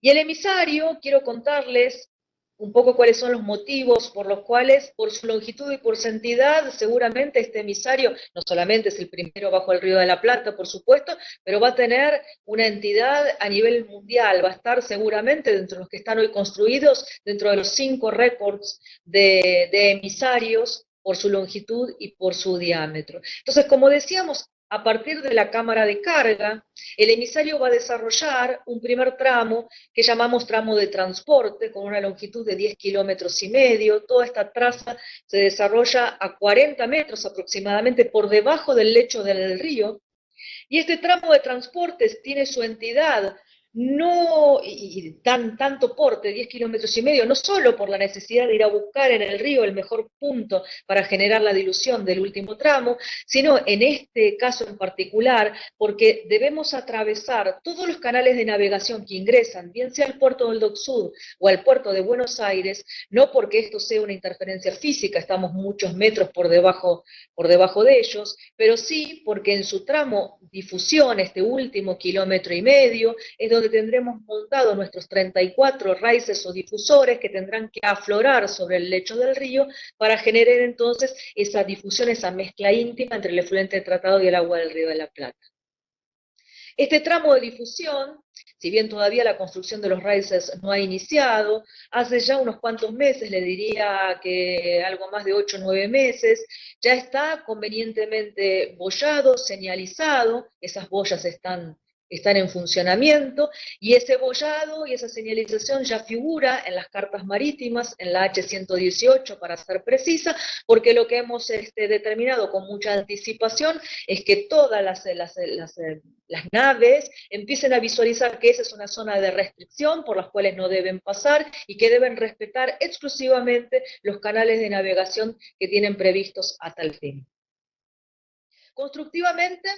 Y el emisario, quiero contarles un poco cuáles son los motivos por los cuales, por su longitud y por su entidad, seguramente este emisario no solamente es el primero bajo el Río de la Plata, por supuesto, pero va a tener una entidad a nivel mundial, va a estar seguramente dentro de los que están hoy construidos, dentro de los 5 récords de emisarios por su longitud y por su diámetro. Entonces, como decíamos, a partir de la cámara de carga, el emisario va a desarrollar un primer tramo que llamamos tramo de transporte, con una longitud de 10 kilómetros y medio. Toda esta traza se desarrolla a 40 metros aproximadamente por debajo del lecho del río, y este tramo de transportes tiene su entidad no, y tanto porte, 10 kilómetros y medio, no solo por la necesidad de ir a buscar en el río el mejor punto para generar la dilución del último tramo, sino en este caso en particular, porque debemos atravesar todos los canales de navegación que ingresan, bien sea al puerto del Dock Sud o al puerto de Buenos Aires, no porque esto sea una interferencia física, estamos muchos metros por debajo de ellos, pero sí porque en su tramo difusión, este último kilómetro y medio, es donde tendremos montado nuestros 34 raíces o difusores que tendrán que aflorar sobre el lecho del río para generar entonces esa difusión, esa mezcla íntima entre el efluente tratado y el agua del Río de la Plata. Este tramo de difusión, si bien todavía la construcción de los raíces no ha iniciado, hace ya unos cuantos meses, le diría que algo más de 8 o 9 meses, ya está convenientemente boyado, señalizado, esas boyas están en funcionamiento, y ese boyado y esa señalización ya figura en las cartas marítimas, en la H118 para ser precisa, porque lo que hemos determinado con mucha anticipación es que todas las naves empiecen a visualizar que esa es una zona de restricción por las cuales no deben pasar y que deben respetar exclusivamente los canales de navegación que tienen previstos a tal fin. Constructivamente,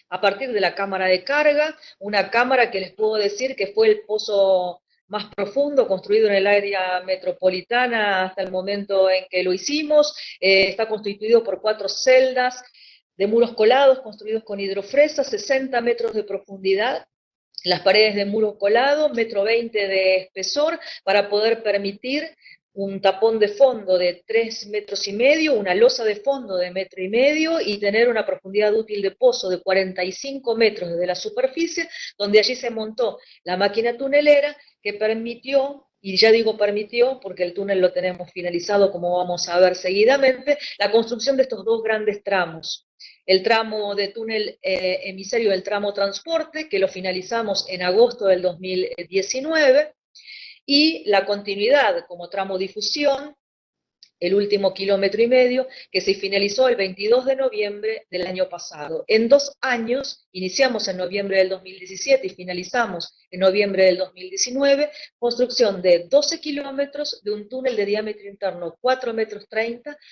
a partir de la cámara de carga, una cámara que les puedo decir que fue el pozo más profundo construido en el área metropolitana hasta el momento en que lo hicimos. Está constituido por 4 celdas de muros colados construidos con hidrofresa, 60 metros de profundidad, las paredes de muro colado, 1,20 m de espesor, para poder permitir un tapón de fondo de 3,5 metros, una losa de fondo de 1,5 m y tener una profundidad útil de pozo de 45 metros desde la superficie, donde allí se montó la máquina tunelera que permitió, y ya digo permitió porque el túnel lo tenemos finalizado como vamos a ver seguidamente, la construcción de estos 2 grandes tramos. El tramo de túnel emisario del tramo transporte, que lo finalizamos en agosto del 2019, y la continuidad como tramo difusión, el último 1,5 km, que se finalizó el 22 de noviembre del año pasado. En 2 años, iniciamos en noviembre del 2017 y finalizamos en noviembre del 2019, construcción de 12 kilómetros de un túnel de diámetro interno 4,30 metros,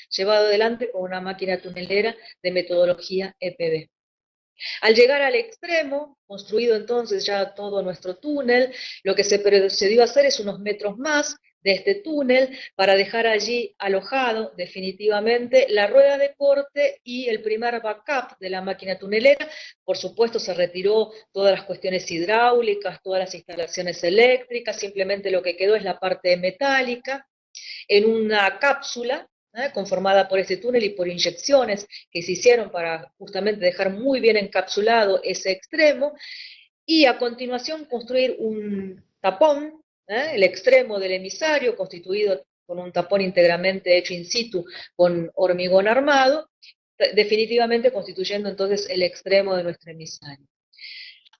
llevado adelante con una máquina tunelera de metodología EPB. Al llegar al extremo, construido entonces ya todo nuestro túnel, lo que se procedió a hacer es unos metros más de este túnel para dejar allí alojado definitivamente la rueda de corte y el primer backup de la máquina tunelera. Por supuesto se retiró todas las cuestiones hidráulicas, todas las instalaciones eléctricas, simplemente lo que quedó es la parte metálica en una cápsula conformada por este túnel y por inyecciones que se hicieron para justamente dejar muy bien encapsulado ese extremo, y a continuación construir un tapón, el extremo del emisario, constituido con un tapón íntegramente hecho in situ con hormigón armado, definitivamente constituyendo entonces el extremo de nuestro emisario.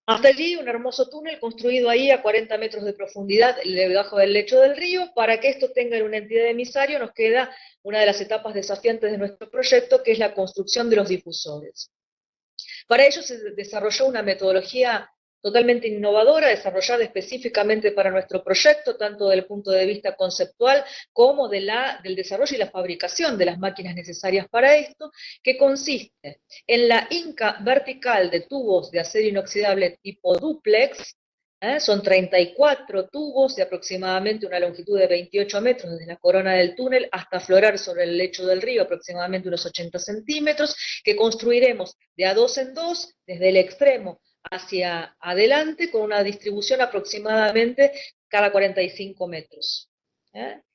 Hasta allí un hermoso túnel construido ahí a 40 metros de profundidad debajo del lecho del río. Para que esto tenga una entidad de emisario nos queda una de las etapas desafiantes de nuestro proyecto, que es la construcción de los difusores. Para ello se desarrolló una metodología totalmente innovadora, desarrollada específicamente para nuestro proyecto, tanto desde el punto de vista conceptual como del desarrollo y la fabricación de las máquinas necesarias para esto, que consiste en la hinca vertical de tubos de acero inoxidable tipo dúplex. Son 34 tubos de aproximadamente una longitud de 28 metros desde la corona del túnel hasta aflorar sobre el lecho del río, aproximadamente unos 80 centímetros, que construiremos de a 2 en 2 desde el extremo hacia adelante con una distribución aproximadamente cada 45 metros.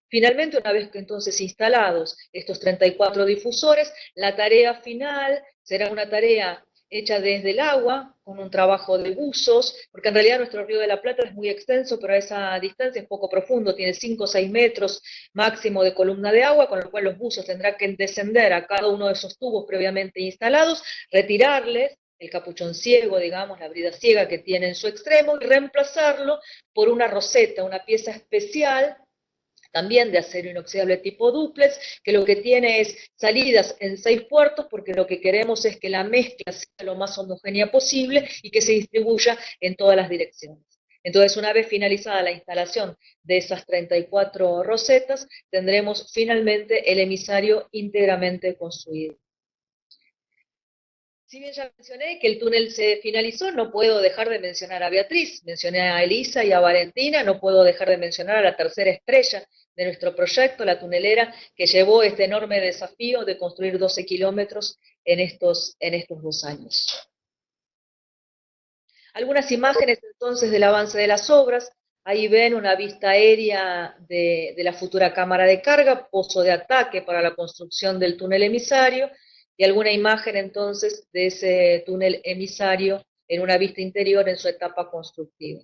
Finalmente, una vez que entonces instalados estos 34 difusores, la tarea final será una tarea hecha desde el agua, con un trabajo de buzos, porque en realidad nuestro río de la Plata es muy extenso, pero a esa distancia es poco profundo, tiene 5 o 6 metros máximo de columna de agua, con lo cual los buzos tendrán que descender a cada uno de esos tubos previamente instalados, retirarles el capuchón ciego, digamos, la brida ciega que tiene en su extremo, y reemplazarlo por una roseta, una pieza especial, también de acero inoxidable tipo dúplex, que lo que tiene es salidas en 6 puertos, porque lo que queremos es que la mezcla sea lo más homogénea posible y que se distribuya en todas las direcciones. Entonces, una vez finalizada la instalación de esas 34 rosetas, tendremos finalmente el emisario íntegramente construido. Si bien ya mencioné que el túnel se finalizó, no puedo dejar de mencionar a Beatriz, mencioné a Elisa y a Valentina, no puedo dejar de mencionar a la tercera estrella de nuestro proyecto, la tunelera, que llevó este enorme desafío de construir 12 kilómetros en estos 2 años. Algunas imágenes entonces del avance de las obras. Ahí ven una vista aérea de la futura cámara de carga, pozo de ataque para la construcción del túnel emisario, y alguna imagen entonces de ese túnel emisario en una vista interior en su etapa constructiva.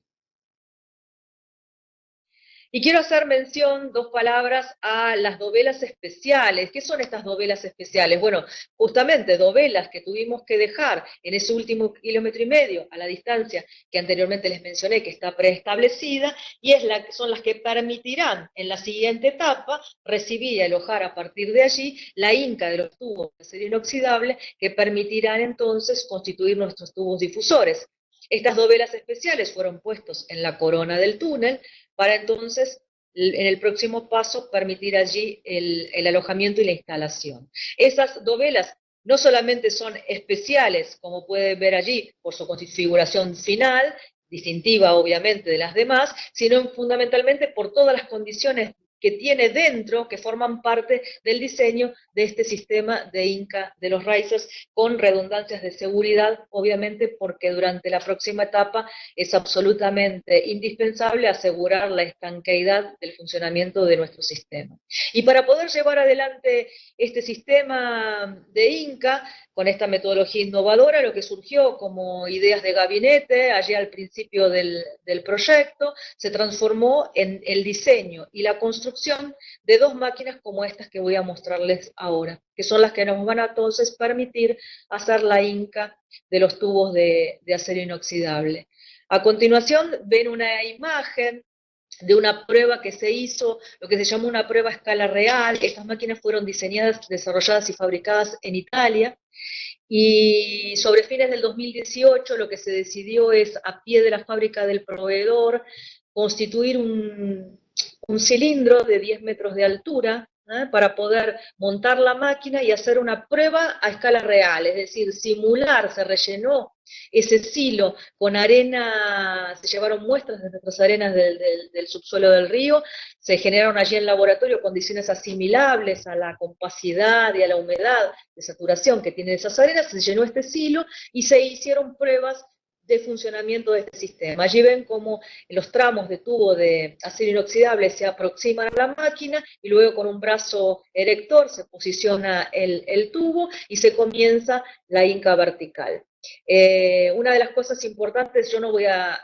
Y quiero hacer mención, 2 palabras, a las dovelas especiales. ¿Qué son estas dovelas especiales? Bueno, justamente dovelas que tuvimos que dejar en ese último 1,5 kilómetros a la distancia que anteriormente les mencioné, que está preestablecida, y son las que permitirán en la siguiente etapa recibir y alojar a partir de allí la hinca de los tubos de acero inoxidable, que permitirán entonces constituir nuestros tubos difusores. Estas dovelas especiales fueron puestos en la corona del túnel, para entonces, en el próximo paso, permitir allí el alojamiento y la instalación. Esas dovelas no solamente son especiales, como pueden ver allí, por su configuración final, distintiva obviamente de las demás, sino fundamentalmente por todas las condiciones que tiene dentro, que forman parte del diseño de este sistema de Inca de los risers, con redundancias de seguridad, obviamente porque durante la próxima etapa es absolutamente indispensable asegurar la estanqueidad del funcionamiento de nuestro sistema. Y para poder llevar adelante este sistema de Inca, con esta metodología innovadora, lo que surgió como ideas de gabinete, allí al principio del proyecto, se transformó en el diseño y la construcción de dos máquinas como estas que voy a mostrarles ahora, que son las que nos van a entonces permitir hacer la Inca de los tubos de acero inoxidable. A continuación ven una imagen de una prueba que se hizo, lo que se llama una prueba a escala real. Estas máquinas fueron diseñadas, desarrolladas y fabricadas en Italia, y sobre fines del 2018 lo que se decidió es, a pie de la fábrica del proveedor, constituir un cilindro de 10 metros de altura, para poder montar la máquina y hacer una prueba a escala real, es decir, simular, se rellenó ese silo con arena, se llevaron muestras de nuestras arenas del subsuelo del río, se generaron allí en laboratorio condiciones asimilables a la compacidad y a la humedad de saturación que tienen esas arenas, se llenó este silo y se hicieron pruebas de funcionamiento de este sistema. Allí ven cómo los tramos de tubo de acero inoxidable se aproximan a la máquina y luego con un brazo erector se posiciona el tubo y se comienza la Inca vertical. Una de las cosas importantes, yo no voy a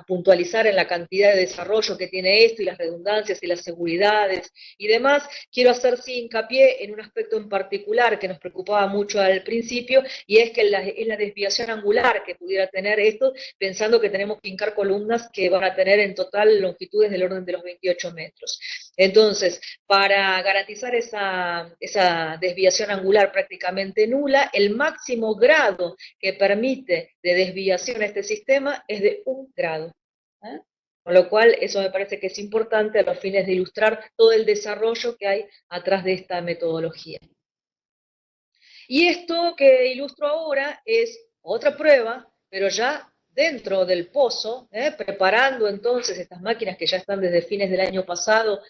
puntualizar en la cantidad de desarrollo que tiene esto y las redundancias y las seguridades y demás, quiero hacer sí hincapié en un aspecto en particular que nos preocupaba mucho al principio, y es que es la desviación angular que pudiera tener esto, pensando que tenemos que hincar columnas que van a tener en total longitudes del orden de los 28 metros. Entonces, para garantizar esa desviación angular prácticamente nula, el máximo grado que permite de desviación a este sistema es de 1 grado. Con lo cual, eso me parece que es importante a los fines de ilustrar todo el desarrollo que hay atrás de esta metodología. Y esto que ilustro ahora es otra prueba, pero ya dentro del pozo, preparando entonces estas máquinas que ya están desde fines del año pasado,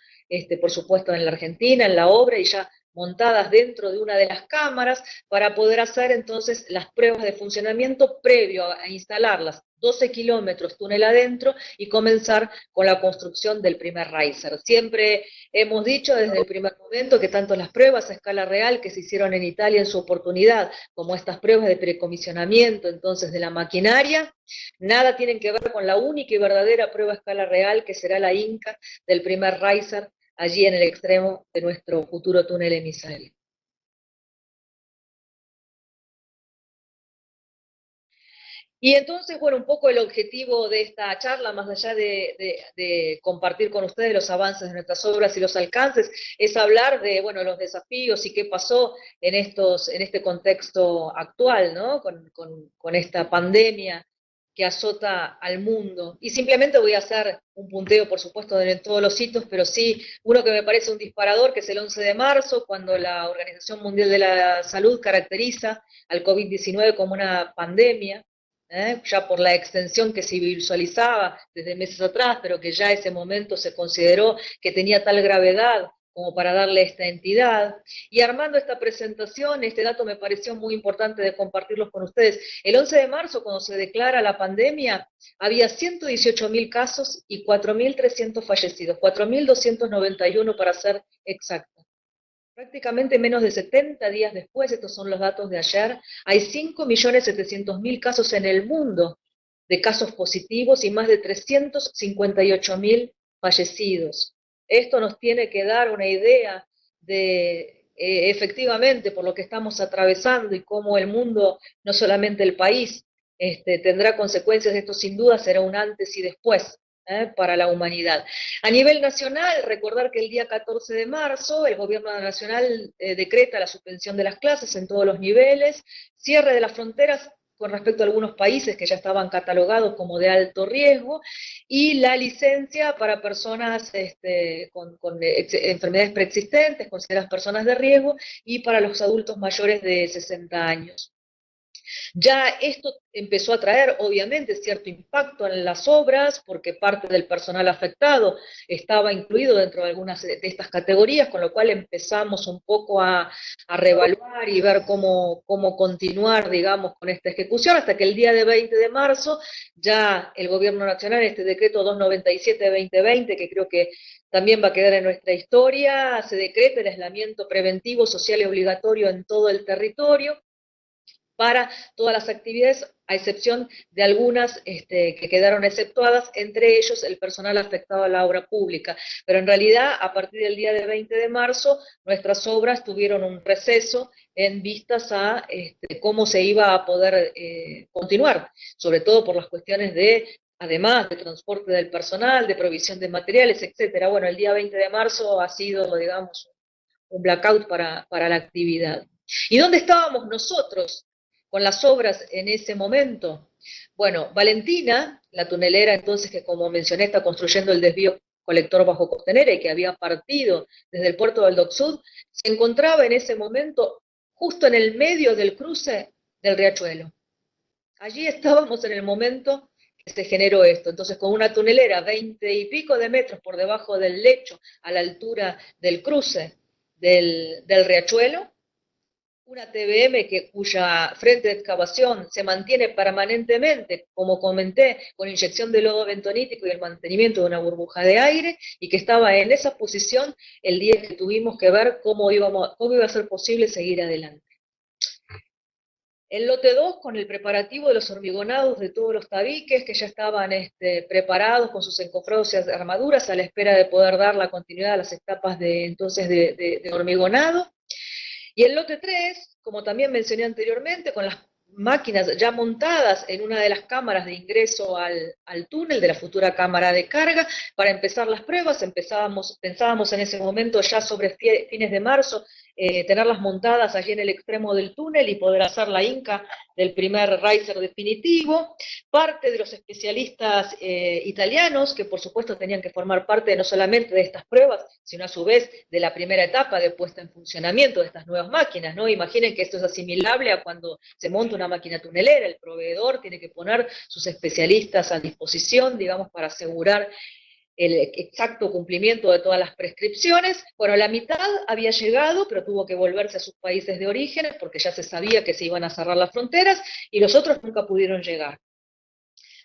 por supuesto en la Argentina, en la obra, y ya montadas dentro de una de las cámaras, para poder hacer entonces las pruebas de funcionamiento previo a instalarlas 12 kilómetros túnel adentro y comenzar con la construcción del primer riser. Siempre hemos dicho desde el primer momento que tanto las pruebas a escala real que se hicieron en Italia en su oportunidad, como estas pruebas de precomisionamiento entonces de la maquinaria, nada tienen que ver con la única y verdadera prueba a escala real que será la Inca del primer riser allí en el extremo de nuestro futuro túnel emisario. Y entonces, bueno, un poco el objetivo de esta charla, más allá de compartir con ustedes los avances de nuestras obras y los alcances, es hablar de, bueno, los desafíos y qué pasó en este contexto actual, ¿no? Con esta pandemia que azota al mundo. Y simplemente voy a hacer un punteo, por supuesto, de todos los hitos, pero sí uno que me parece un disparador, que es el 11 de marzo, cuando la Organización Mundial de la Salud caracteriza al COVID-19 como una pandemia, ya por la extensión que se visualizaba desde meses atrás, pero que ya ese momento se consideró que tenía tal gravedad como para darle esta entidad. Y armando esta presentación, este dato me pareció muy importante de compartirlos con ustedes. El 11 de marzo, cuando se declara la pandemia, había 118.000 casos y 4.300 fallecidos, 4.291 para ser exactos. Prácticamente menos de 70 días después, estos son los datos de ayer, hay 5.700.000 casos en el mundo de casos positivos y más de 358.000 fallecidos. Esto nos tiene que dar una idea de, efectivamente, por lo que estamos atravesando y cómo el mundo, no solamente el país, tendrá consecuencias. Esto sin duda será un antes y después para la humanidad. A nivel nacional, recordar que el día 14 de marzo el gobierno nacional decreta la suspensión de las clases en todos los niveles, cierre de las fronteras con respecto a algunos países que ya estaban catalogados como de alto riesgo, y la licencia para personas con enfermedades preexistentes, consideradas personas de riesgo, y para los adultos mayores de 60 años. Ya esto empezó a traer, obviamente, cierto impacto en las obras, porque parte del personal afectado estaba incluido dentro de algunas de estas categorías, con lo cual empezamos un poco a reevaluar y ver cómo continuar, digamos, con esta ejecución, hasta que el día de 20 de marzo, ya el Gobierno Nacional, este decreto 297-2020, que creo que también va a quedar en nuestra historia, se decreta el aislamiento preventivo, social y obligatorio en todo el territorio, para todas las actividades, a excepción de algunas que quedaron exceptuadas, entre ellos el personal afectado a la obra pública. Pero en realidad, a partir del día de 20 de marzo, nuestras obras tuvieron un receso en vistas a cómo se iba a poder continuar, sobre todo por las cuestiones de, además de transporte del personal, de provisión de materiales, etcétera. Bueno, el día 20 de marzo ha sido, digamos, un blackout para la actividad. ¿Y dónde estábamos nosotros con las obras en ese momento? Bueno, Valentina, la tunelera entonces que, como mencioné, está construyendo el desvío colector bajo Costanera y que había partido desde el puerto del Dock Sud, se encontraba en ese momento justo en el medio del cruce del riachuelo. Allí estábamos en el momento que se generó esto. Entonces, con una tunelera 20 y pico de metros por debajo del lecho, a la altura del cruce del riachuelo, una TBM cuya frente de excavación se mantiene permanentemente, como comenté, con inyección de lodo bentonítico y el mantenimiento de una burbuja de aire, y que estaba en esa posición el día que tuvimos que ver cómo iba a ser posible seguir adelante. El lote 2, con el preparativo de los hormigonados de todos los tabiques que ya estaban preparados con sus encofrados y armaduras a la espera de poder dar la continuidad a las etapas de hormigonado. Y el lote 3, como también mencioné anteriormente, con las máquinas ya montadas en una de las cámaras de ingreso al túnel de la futura cámara de carga, para empezar las pruebas. Pensábamos en ese momento, ya sobre fines de marzo, tenerlas montadas allí en el extremo del túnel y poder hacer la inca del primer riser definitivo. Parte de los especialistas italianos, que por supuesto tenían que formar parte no solamente de estas pruebas, sino a su vez de la primera etapa de puesta en funcionamiento de estas nuevas máquinas, ¿no? Imaginen que esto es asimilable a cuando se monta una máquina tunelera. El proveedor tiene que poner sus especialistas a disposición, digamos, para asegurar el exacto cumplimiento de todas las prescripciones. Bueno, la mitad había llegado, pero tuvo que volverse a sus países de origen, porque ya se sabía que se iban a cerrar las fronteras, y los otros nunca pudieron llegar.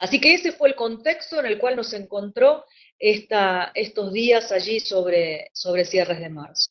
Así que ese fue el contexto en el cual nos encontró estos días allí sobre cierres de marzo.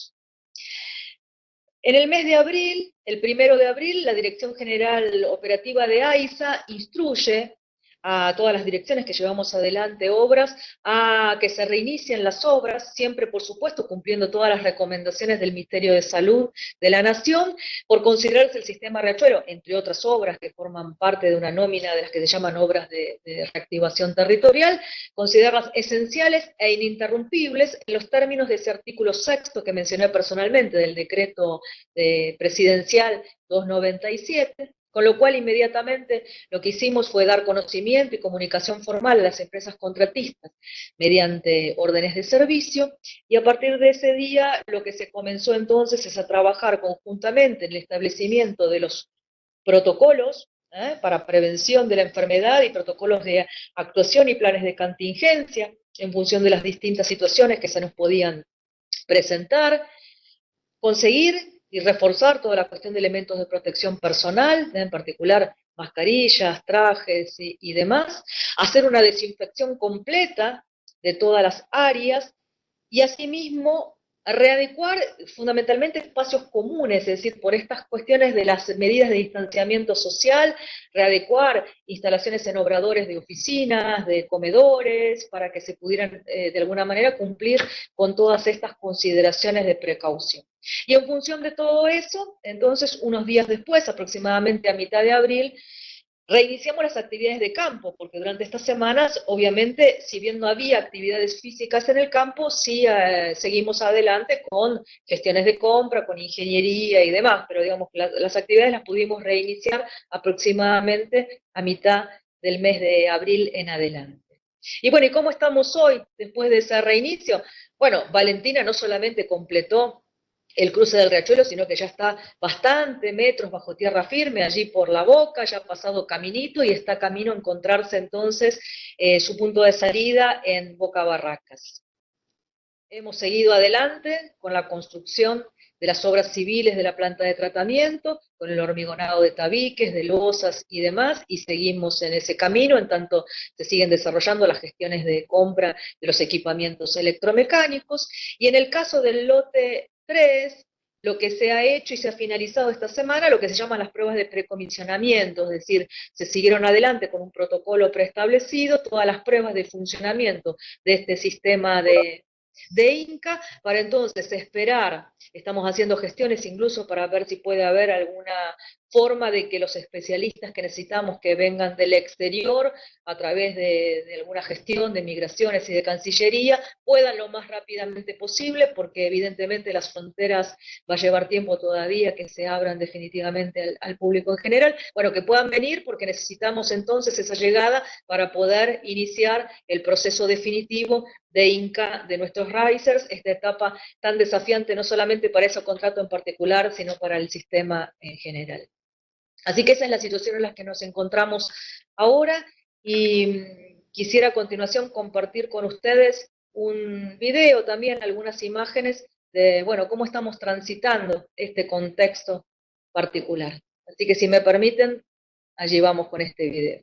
En el mes de abril, el 1 de abril, la Dirección General Operativa de AISA instruye a todas las direcciones que llevamos adelante obras a que se reinicien las obras, siempre por supuesto cumpliendo todas las recomendaciones del Ministerio de Salud de la Nación, por considerarse el sistema riachuelo, entre otras obras que forman parte de una nómina de las que se llaman obras de reactivación territorial, considerarlas esenciales e ininterrumpibles en los términos de ese artículo 6 que mencioné personalmente del decreto presidencial 297, con lo cual inmediatamente lo que hicimos fue dar conocimiento y comunicación formal a las empresas contratistas mediante órdenes de servicio, y a partir de ese día lo que se comenzó entonces es a trabajar conjuntamente en el establecimiento de los protocolos para prevención de la enfermedad y protocolos de actuación y planes de contingencia en función de las distintas situaciones que se nos podían presentar, conseguir y reforzar toda la cuestión de elementos de protección personal, en particular mascarillas, trajes y demás, hacer una desinfección completa de todas las áreas, y asimismo readecuar fundamentalmente espacios comunes, es decir, por estas cuestiones de las medidas de distanciamiento social, readecuar instalaciones en obradores de oficinas, de comedores, para que se pudieran de alguna manera cumplir con todas estas consideraciones de precaución. Y en función de todo eso, entonces, unos días después, aproximadamente a mitad de abril, Reiniciamos las actividades de campo, porque durante estas semanas, obviamente, si bien no había actividades físicas en el campo, sí seguimos adelante con gestiones de compra, con ingeniería y demás, pero digamos que las actividades las pudimos reiniciar aproximadamente a mitad del mes de abril en adelante. Y bueno, ¿y cómo estamos hoy después de ese reinicio? Bueno, Valentina no solamente completó el cruce del Riachuelo, sino que ya está bastante metros bajo tierra firme, allí por la boca, ya ha pasado caminito y está camino a encontrarse entonces su punto de salida en Boca Barracas. Hemos seguido adelante con la construcción de las obras civiles de la planta de tratamiento, con el hormigonado de tabiques, de losas y demás, y seguimos en ese camino, en tanto se siguen desarrollando las gestiones de compra de los equipamientos electromecánicos, y en el caso del lote 3, lo que se ha hecho y se ha finalizado esta semana, lo que se llaman las pruebas de precomisionamiento, es decir, se siguieron adelante con un protocolo preestablecido, todas las pruebas de funcionamiento de este sistema de INCA, para entonces esperar, estamos haciendo gestiones incluso para ver si puede haber alguna forma de que los especialistas que necesitamos que vengan del exterior a través de alguna gestión de migraciones y de Cancillería puedan lo más rápidamente posible, porque evidentemente las fronteras va a llevar tiempo todavía que se abran definitivamente al público en general, bueno, que puedan venir porque necesitamos entonces esa llegada para poder iniciar el proceso definitivo de INCA de nuestros risers, esta etapa tan desafiante no solamente para ese contrato en particular, sino para el sistema en general. Así que esa es la situación en la que nos encontramos ahora, y quisiera a continuación compartir con ustedes un video, también algunas imágenes de, bueno, cómo estamos transitando este contexto particular. Así que si me permiten, allí vamos con este video.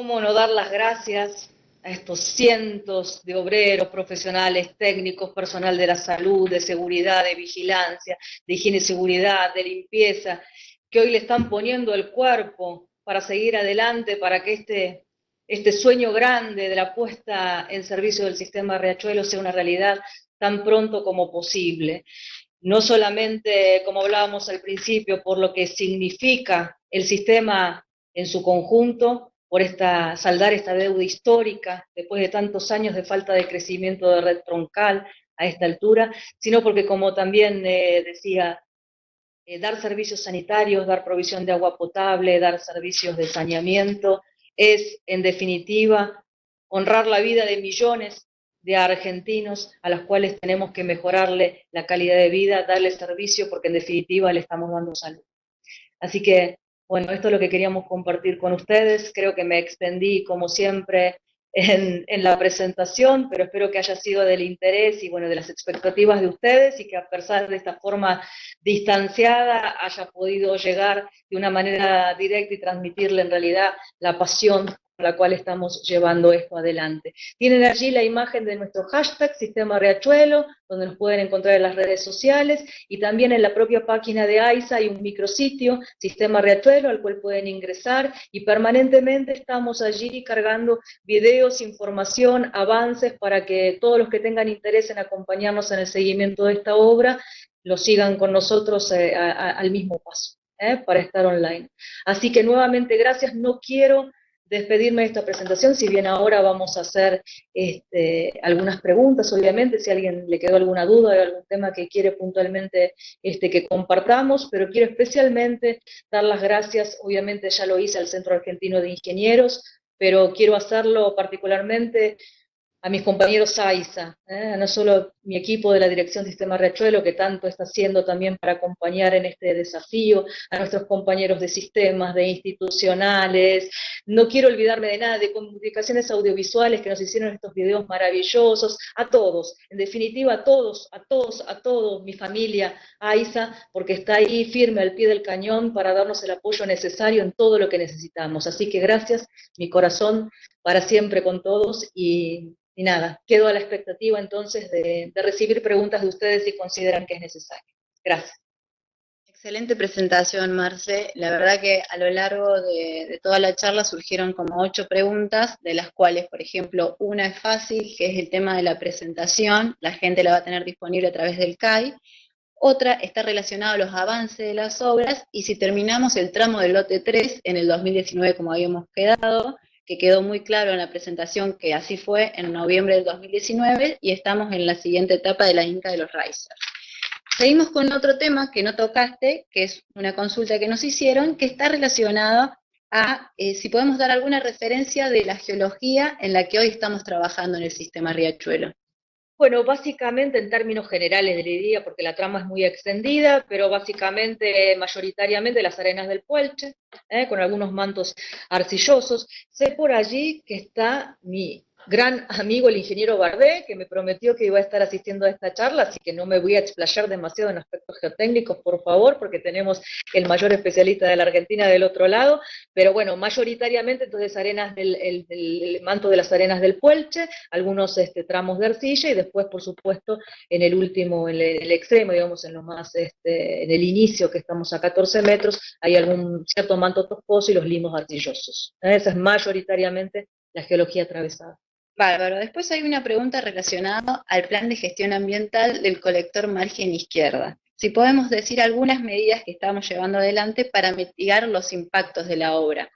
cómo no dar las gracias a estos cientos de obreros, profesionales, técnicos, personal de la salud, de seguridad, de vigilancia, de higiene y seguridad, de limpieza, que hoy le están poniendo el cuerpo para seguir adelante, para que este sueño grande de la puesta en servicio del sistema Riachuelo sea una realidad tan pronto como posible. No solamente, como hablábamos al principio, por lo que significa el sistema en su conjunto, por saldar esta deuda histórica, después de tantos años de falta de crecimiento de red troncal a esta altura, sino porque, como también decía, dar servicios sanitarios, dar provisión de agua potable, dar servicios de saneamiento, es, en definitiva, honrar la vida de millones de argentinos a los cuales tenemos que mejorarle la calidad de vida, darle servicio, porque en definitiva le estamos dando salud. Así que, bueno, esto es lo que queríamos compartir con ustedes. Creo que me extendí, como siempre, en la presentación, pero espero que haya sido del interés y, bueno, de las expectativas de ustedes, y que a pesar de esta forma distanciada haya podido llegar de una manera directa y transmitirle en realidad la pasión con la cual estamos llevando esto adelante. Tienen allí la imagen de nuestro hashtag Sistema Riachuelo, donde nos pueden encontrar en las redes sociales, y también en la propia página de AISA hay un micrositio, Sistema Riachuelo, al cual pueden ingresar, y permanentemente estamos allí cargando videos, información, avances, para que todos los que tengan interés en acompañarnos en el seguimiento de esta obra, lo sigan con nosotros al mismo paso, para estar online. Así que nuevamente gracias. No quiero despedirme de esta presentación, si bien ahora vamos a hacer algunas preguntas, obviamente, si a alguien le quedó alguna duda de algún tema que quiere puntualmente que compartamos, pero quiero especialmente dar las gracias, obviamente ya lo hice al Centro Argentino de Ingenieros, pero quiero hacerlo particularmente a mis compañeros AISA, no solo mi equipo de la Dirección Sistema Riachuelo, que tanto está haciendo también para acompañar en este desafío, a nuestros compañeros de sistemas, de institucionales, no quiero olvidarme de nada, de comunicaciones audiovisuales que nos hicieron estos videos maravillosos, a todos, en definitiva a todos, mi familia AISA, porque está ahí firme al pie del cañón para darnos el apoyo necesario en todo lo que necesitamos. Así que gracias, mi corazón para siempre con todos, y nada, quedo a la expectativa entonces de recibir preguntas de ustedes si consideran que es necesario. Gracias. Excelente presentación, Marce. La verdad que a lo largo de toda la charla surgieron como 8 preguntas, de las cuales, por ejemplo, una es fácil, que es el tema de la presentación. La gente la va a tener disponible a través del CAI. Otra está relacionada a los avances de las obras, y si terminamos el tramo del lote 3 en el 2019 como habíamos quedado, que quedó muy claro en la presentación que así fue en noviembre del 2019, y estamos en la siguiente etapa de la Inca de los Risers. Seguimos con otro tema que no tocaste, que es una consulta que nos hicieron, que está relacionada a si podemos dar alguna referencia de la geología en la que hoy estamos trabajando en el sistema Riachuelo. Bueno, básicamente en términos generales le diría, porque la trama es muy extendida, pero básicamente, mayoritariamente las arenas del Puelche, con algunos mantos arcillosos. Sé por allí que está mi gran amigo el ingeniero Bardé, que me prometió que iba a estar asistiendo a esta charla, así que no me voy a explayar demasiado en aspectos geotécnicos, por favor, porque tenemos el mayor especialista de la Argentina del otro lado, pero bueno, mayoritariamente entonces arenas el manto de las arenas del Puelche, algunos tramos de arcilla, y después, por supuesto, en el último, en el extremo, digamos, en lo más, en el inicio, que estamos a 14 metros, hay algún cierto manto toscoso y los limos arcillosos. Esa es mayoritariamente la geología atravesada. Bárbaro. Después hay una pregunta relacionada al plan de gestión ambiental del colector margen izquierda. Si podemos decir algunas medidas que estamos llevando adelante para mitigar los impactos de la obra.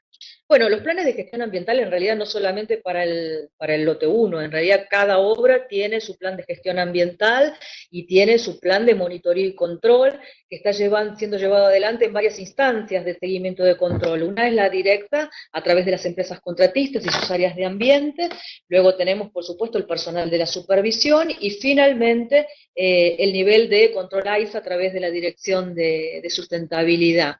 Bueno, los planes de gestión ambiental en realidad no solamente para el lote 1, en realidad cada obra tiene su plan de gestión ambiental y tiene su plan de monitoreo y control, que está siendo llevado adelante en varias instancias de seguimiento de control. Una es la directa a través de las empresas contratistas y sus áreas de ambiente, luego tenemos por supuesto el personal de la supervisión, y finalmente el nivel de control AISA a través de la Dirección de Sustentabilidad.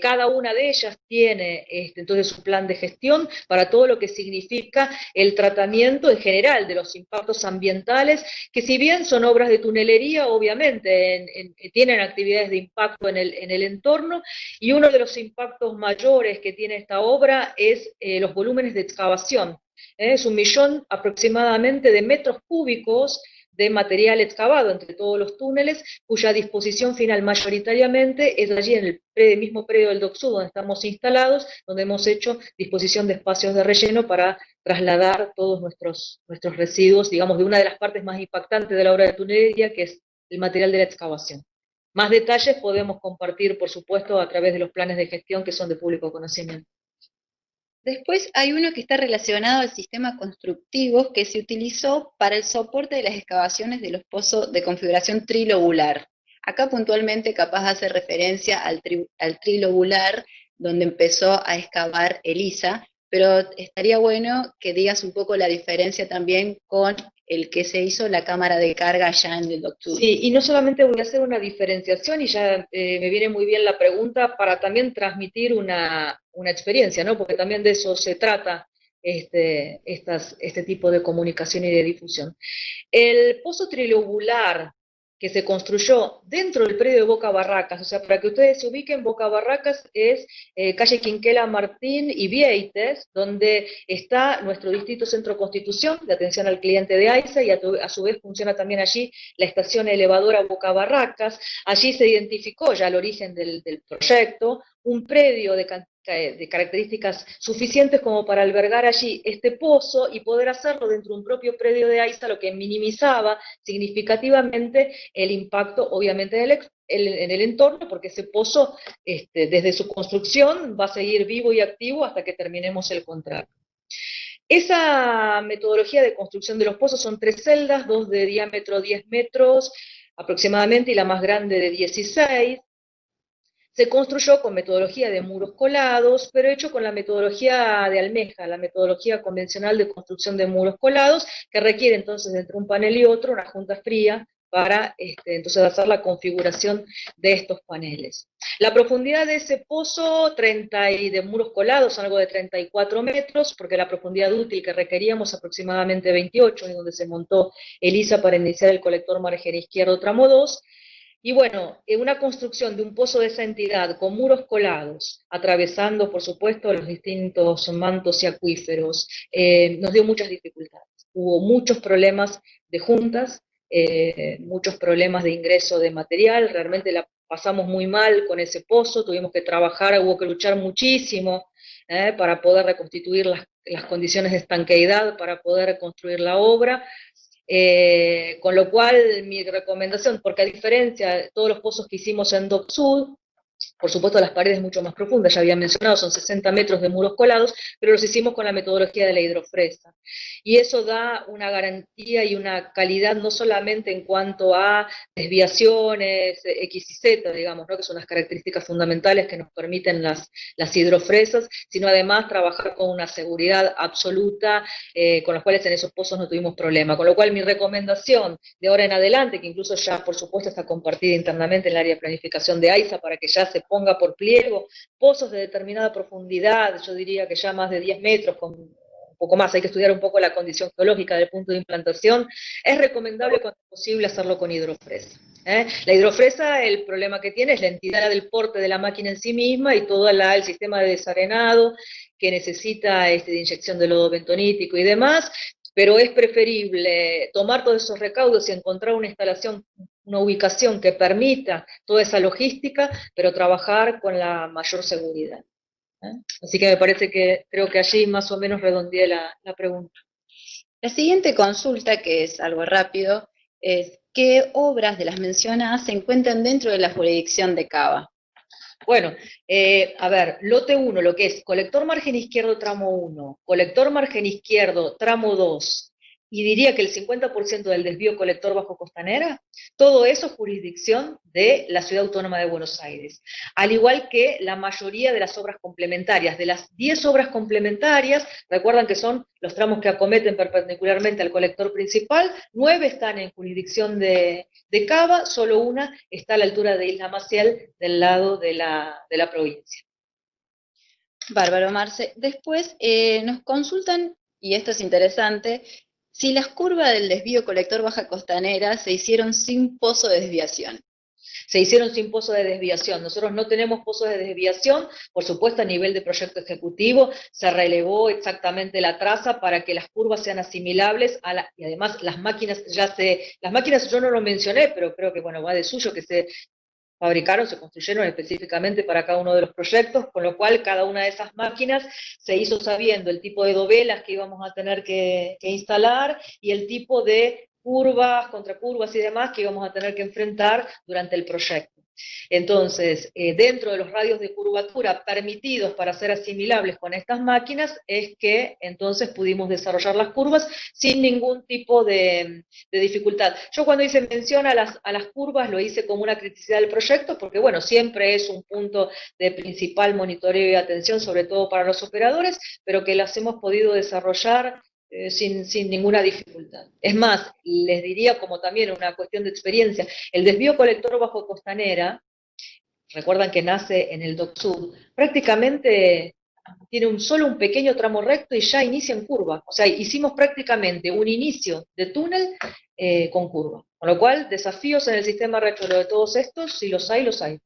Cada una de ellas tiene entonces su plan de gestión para todo lo que significa el tratamiento en general de los impactos ambientales, que si bien son obras de tunelería, obviamente tienen actividades de impacto en el entorno, y uno de los impactos mayores que tiene esta obra es los volúmenes de excavación. Es 1.000.000 aproximadamente de metros cúbicos de material excavado entre todos los túneles, cuya disposición final mayoritariamente es allí en el mismo predio del DOCSUD donde estamos instalados, donde hemos hecho disposición de espacios de relleno para trasladar todos nuestros residuos, digamos, de una de las partes más impactantes de la obra de tunelería, que es el material de la excavación. Más detalles podemos compartir, por supuesto, a través de los planes de gestión que son de público conocimiento. Después hay uno que está relacionado al sistema constructivo que se utilizó para el soporte de las excavaciones de los pozos de configuración trilobular. Acá puntualmente capaz hace referencia al trilobular, donde empezó a excavar ELISA, pero estaría bueno que digas un poco la diferencia también con el que se hizo la cámara de carga allá en el DOCSUD. Sí, y no solamente voy a hacer una diferenciación, y ya me viene muy bien la pregunta, para también transmitir una experiencia, ¿no? Porque también de eso se trata este tipo de comunicación y de difusión. El pozo trilobular que se construyó dentro del predio de Boca Barracas, o sea, para que ustedes se ubiquen, Boca Barracas es calle Quinquela Martín y Vieites, donde está nuestro distrito Centro Constitución de atención al cliente de AISA, y a su vez funciona también allí la estación elevadora Boca Barracas. Allí se identificó ya el origen del proyecto, un predio de características suficientes como para albergar allí este pozo y poder hacerlo dentro de un propio predio de AISA, lo que minimizaba significativamente el impacto, obviamente, en el entorno, porque ese pozo, desde su construcción, va a seguir vivo y activo hasta que terminemos el contrato. Esa metodología de construcción de los pozos son 3 celdas, 2 de diámetro 10 metros aproximadamente, y la más grande de 16. Se construyó con metodología de muros colados, pero hecho con la metodología de almeja, la metodología convencional de construcción de muros colados, que requiere entonces entre un panel y otro una junta fría para entonces hacer la configuración de estos paneles. La profundidad de ese pozo, de muros colados, son algo de 34 metros, porque la profundidad útil que requeríamos aproximadamente 28, es donde se montó ELISA para iniciar el colector margen izquierdo tramo 2, y bueno, una construcción de un pozo de esa entidad con muros colados, atravesando, por supuesto, los distintos mantos y acuíferos, nos dio muchas dificultades. Hubo muchos problemas de juntas, muchos problemas de ingreso de material, realmente la pasamos muy mal con ese pozo, tuvimos que trabajar, hubo que luchar muchísimo para poder reconstituir las condiciones de estanqueidad, para poder construir la obra. Con lo cual mi recomendación, porque a diferencia de todos los pozos que hicimos en DOCSUD, por supuesto las paredes mucho más profundas, ya había mencionado, son 60 metros de muros colados, pero los hicimos con la metodología de la hidrofresa. Y eso da una garantía y una calidad no solamente en cuanto a desviaciones X y Z, digamos, ¿no? Que son las características fundamentales que nos permiten las hidrofresas, sino además trabajar con una seguridad absoluta, con las cuales en esos pozos no tuvimos problema. Con lo cual mi recomendación de ahora en adelante, que incluso ya por supuesto está compartida internamente en el área de planificación de AISA, para que ya se ponga por pliego, pozos de determinada profundidad, yo diría que ya más de 10 metros, con un poco más, hay que estudiar un poco la condición geológica del punto de implantación, es recomendable cuando es posible hacerlo con hidrofresa. La hidrofresa, el problema que tiene es la entidad del porte de la máquina en sí misma y todo el sistema de desarenado que necesita de inyección de lodo bentonítico y demás, pero es preferible tomar todos esos recaudos y encontrar una instalación, una ubicación que permita toda esa logística, pero trabajar con la mayor seguridad. Así que me parece que creo que allí más o menos redondeé la pregunta. La siguiente consulta, que es algo rápido, es ¿qué obras de las mencionadas se encuentran dentro de la jurisdicción de Cava? Bueno, a ver, lote 1, lo que es colector margen izquierdo tramo 1, colector margen izquierdo tramo 2, y diría que el 50% del desvío colector bajo Costanera, todo eso es jurisdicción de la Ciudad Autónoma de Buenos Aires. Al igual que la mayoría de las obras complementarias. De las 10 obras complementarias, recuerdan que son los tramos que acometen perpendicularmente al colector principal, 9 están en jurisdicción de Cava, solo una está a la altura de Isla Maciel, del lado de la provincia. Bárbaro, Marce. Después nos consultan, y esto es interesante, si las curvas del desvío colector Baja Costanera se hicieron sin pozo de desviación. Se hicieron sin pozo de desviación. Nosotros no tenemos pozos de desviación, por supuesto a nivel de proyecto ejecutivo se relevó exactamente la traza para que las curvas sean asimilables y además las máquinas yo no lo mencioné, pero creo que bueno, va de suyo que se fabricaron, se construyeron específicamente para cada uno de los proyectos, con lo cual cada una de esas máquinas se hizo sabiendo el tipo de dovelas que íbamos a tener que instalar y el tipo de curvas, contracurvas y demás que íbamos a tener que enfrentar durante el proyecto. Entonces, dentro de los radios de curvatura permitidos para ser asimilables con estas máquinas, es que entonces pudimos desarrollar las curvas sin ningún tipo de dificultad. Yo cuando hice mención a las curvas lo hice como una criticidad del proyecto, porque bueno, siempre es un punto de principal monitoreo y atención, sobre todo para los operadores, pero que las hemos podido desarrollar sin ninguna dificultad. Es más, les diría como también una cuestión de experiencia, el desvío colector bajo Costanera, recuerdan que nace en el Dock Sud, prácticamente tiene solo un pequeño tramo recto y ya inicia en curva. O sea, hicimos prácticamente un inicio de túnel con curva. Con lo cual, desafíos en el sistema riachuelo de todos estos, si los hay, los hay.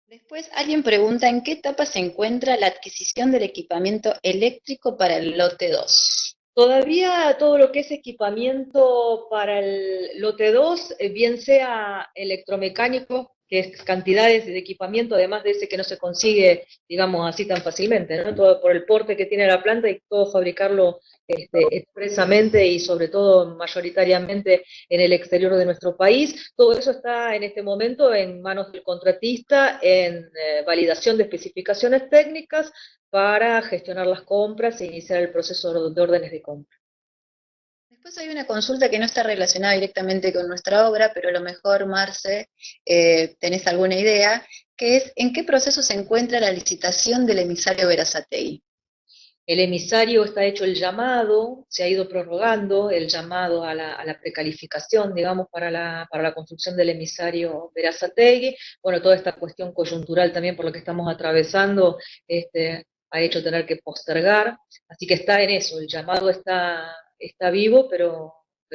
Después alguien pregunta en qué etapa se encuentra la adquisición del equipamiento eléctrico para el lote 2. Todavía todo lo que es equipamiento para el lote 2, bien sea electromecánico, que es cantidades de equipamiento, además de ese que no se consigue, digamos, así tan fácilmente, ¿no? Todo por el porte que tiene la planta y todo fabricarlo expresamente y sobre todo mayoritariamente en el exterior de nuestro país. Todo eso está en este momento en manos del contratista, en validación de especificaciones técnicas para gestionar las compras e iniciar el proceso de órdenes de compra. Después hay una consulta que no está relacionada directamente con nuestra obra, pero a lo mejor, Marce, tenés alguna idea, que es ¿en qué proceso se encuentra la licitación del emisario Berazategui? El emisario está hecho el llamado, se ha ido prorrogando el llamado a la precalificación, digamos, para la construcción del emisario Berazategui. Bueno, toda esta cuestión coyuntural también por lo que estamos atravesando, ha hecho tener que postergar, así que está en eso, el llamado está vivo, pero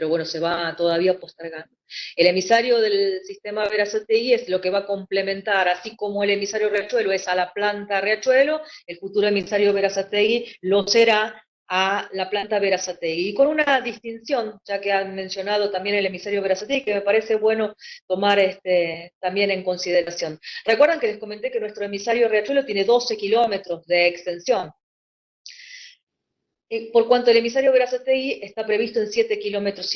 bueno, se va todavía postergando. El emisario del sistema Berazategui es lo que va a complementar, así como el emisario Riachuelo es a la planta Riachuelo, el futuro emisario Berazategui lo será a la planta Berazategui. Y con una distinción, ya que han mencionado también el emisario Berazategui, que me parece bueno tomar también en consideración. Recuerdan que les comenté que nuestro emisario Riachuelo tiene 12 kilómetros de extensión. Por cuanto el emisario Berazategui está previsto en 7,5 kilómetros.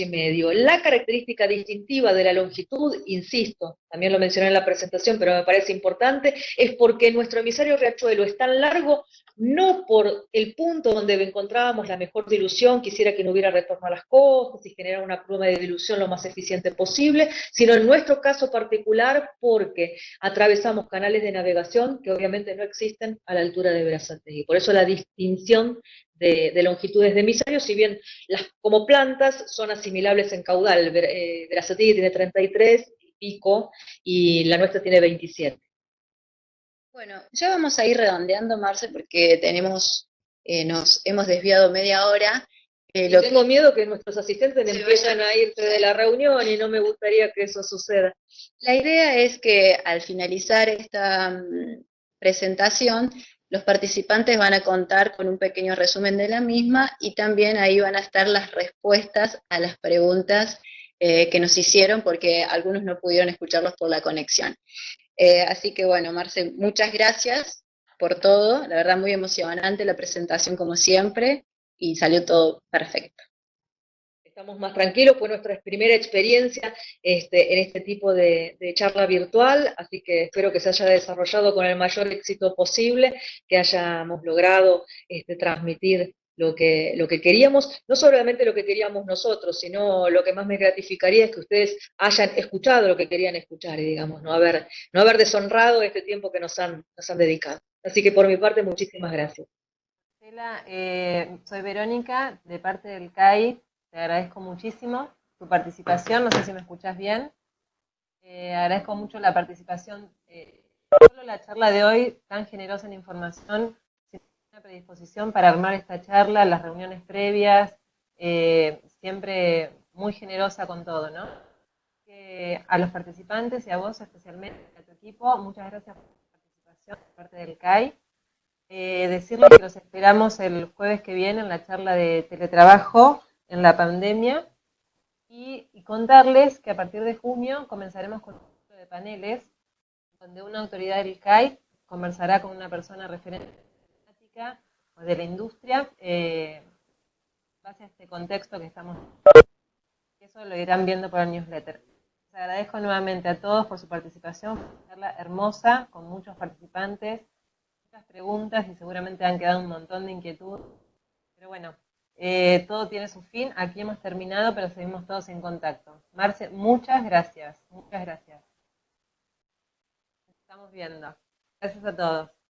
La característica distintiva de la longitud, insisto, también lo mencioné en la presentación, pero me parece importante, es porque nuestro emisario Riachuelo es tan largo, no por el punto donde encontrábamos la mejor dilución, quisiera que no hubiera retorno a las costas y generar una curva de dilución lo más eficiente posible, sino en nuestro caso particular porque atravesamos canales de navegación que obviamente no existen a la altura de Berazategui. Por eso la distinción de longitudes de emisario, si bien como plantas son asimilables en caudal. Berazategui tiene 33 y pico y la nuestra tiene 27. Bueno, ya vamos a ir redondeando, Marce, porque nos hemos desviado media hora. Tengo miedo que nuestros asistentes empiecen a irse de la reunión y no me gustaría que eso suceda. La idea es que al finalizar esta presentación, los participantes van a contar con un pequeño resumen de la misma y también ahí van a estar las respuestas a las preguntas que nos hicieron porque algunos no pudieron escucharlos por la conexión. Así que bueno, Marce, muchas gracias por todo, la verdad muy emocionante la presentación como siempre y salió todo perfecto. Estamos más tranquilos, fue nuestra primera experiencia en este tipo de charla virtual, así que espero que se haya desarrollado con el mayor éxito posible, que hayamos logrado transmitir lo que queríamos, no solamente lo que queríamos nosotros, sino lo que más me gratificaría es que ustedes hayan escuchado lo que querían escuchar y, digamos, no haber deshonrado este tiempo que nos han dedicado. Así que por mi parte, muchísimas gracias. Marcela, soy Verónica, de parte del CAI, te agradezco muchísimo tu participación, no sé si me escuchás bien. Agradezco mucho la participación, no solo la charla de hoy, tan generosa en información, sino una predisposición para armar esta charla, las reuniones previas, siempre muy generosa con todo, ¿no? A los participantes y a vos especialmente, a tu equipo, muchas gracias por tu participación de parte del CAI. Decirles que los esperamos el jueves que viene en la charla de teletrabajo en la pandemia y contarles que a partir de junio comenzaremos con un ciclo de paneles donde una autoridad del CAI conversará con una persona referente de la temática o de la industria base a este contexto que estamos viendo. Eso lo irán viendo por el newsletter. Les agradezco nuevamente a todos por su participación, fue una charla hermosa con muchos participantes, muchas preguntas y seguramente han quedado un montón de inquietudes. Pero bueno, todo tiene su fin. Aquí hemos terminado, pero seguimos todos en contacto. Marce, muchas gracias. Muchas gracias. Nos estamos viendo. Gracias a todos.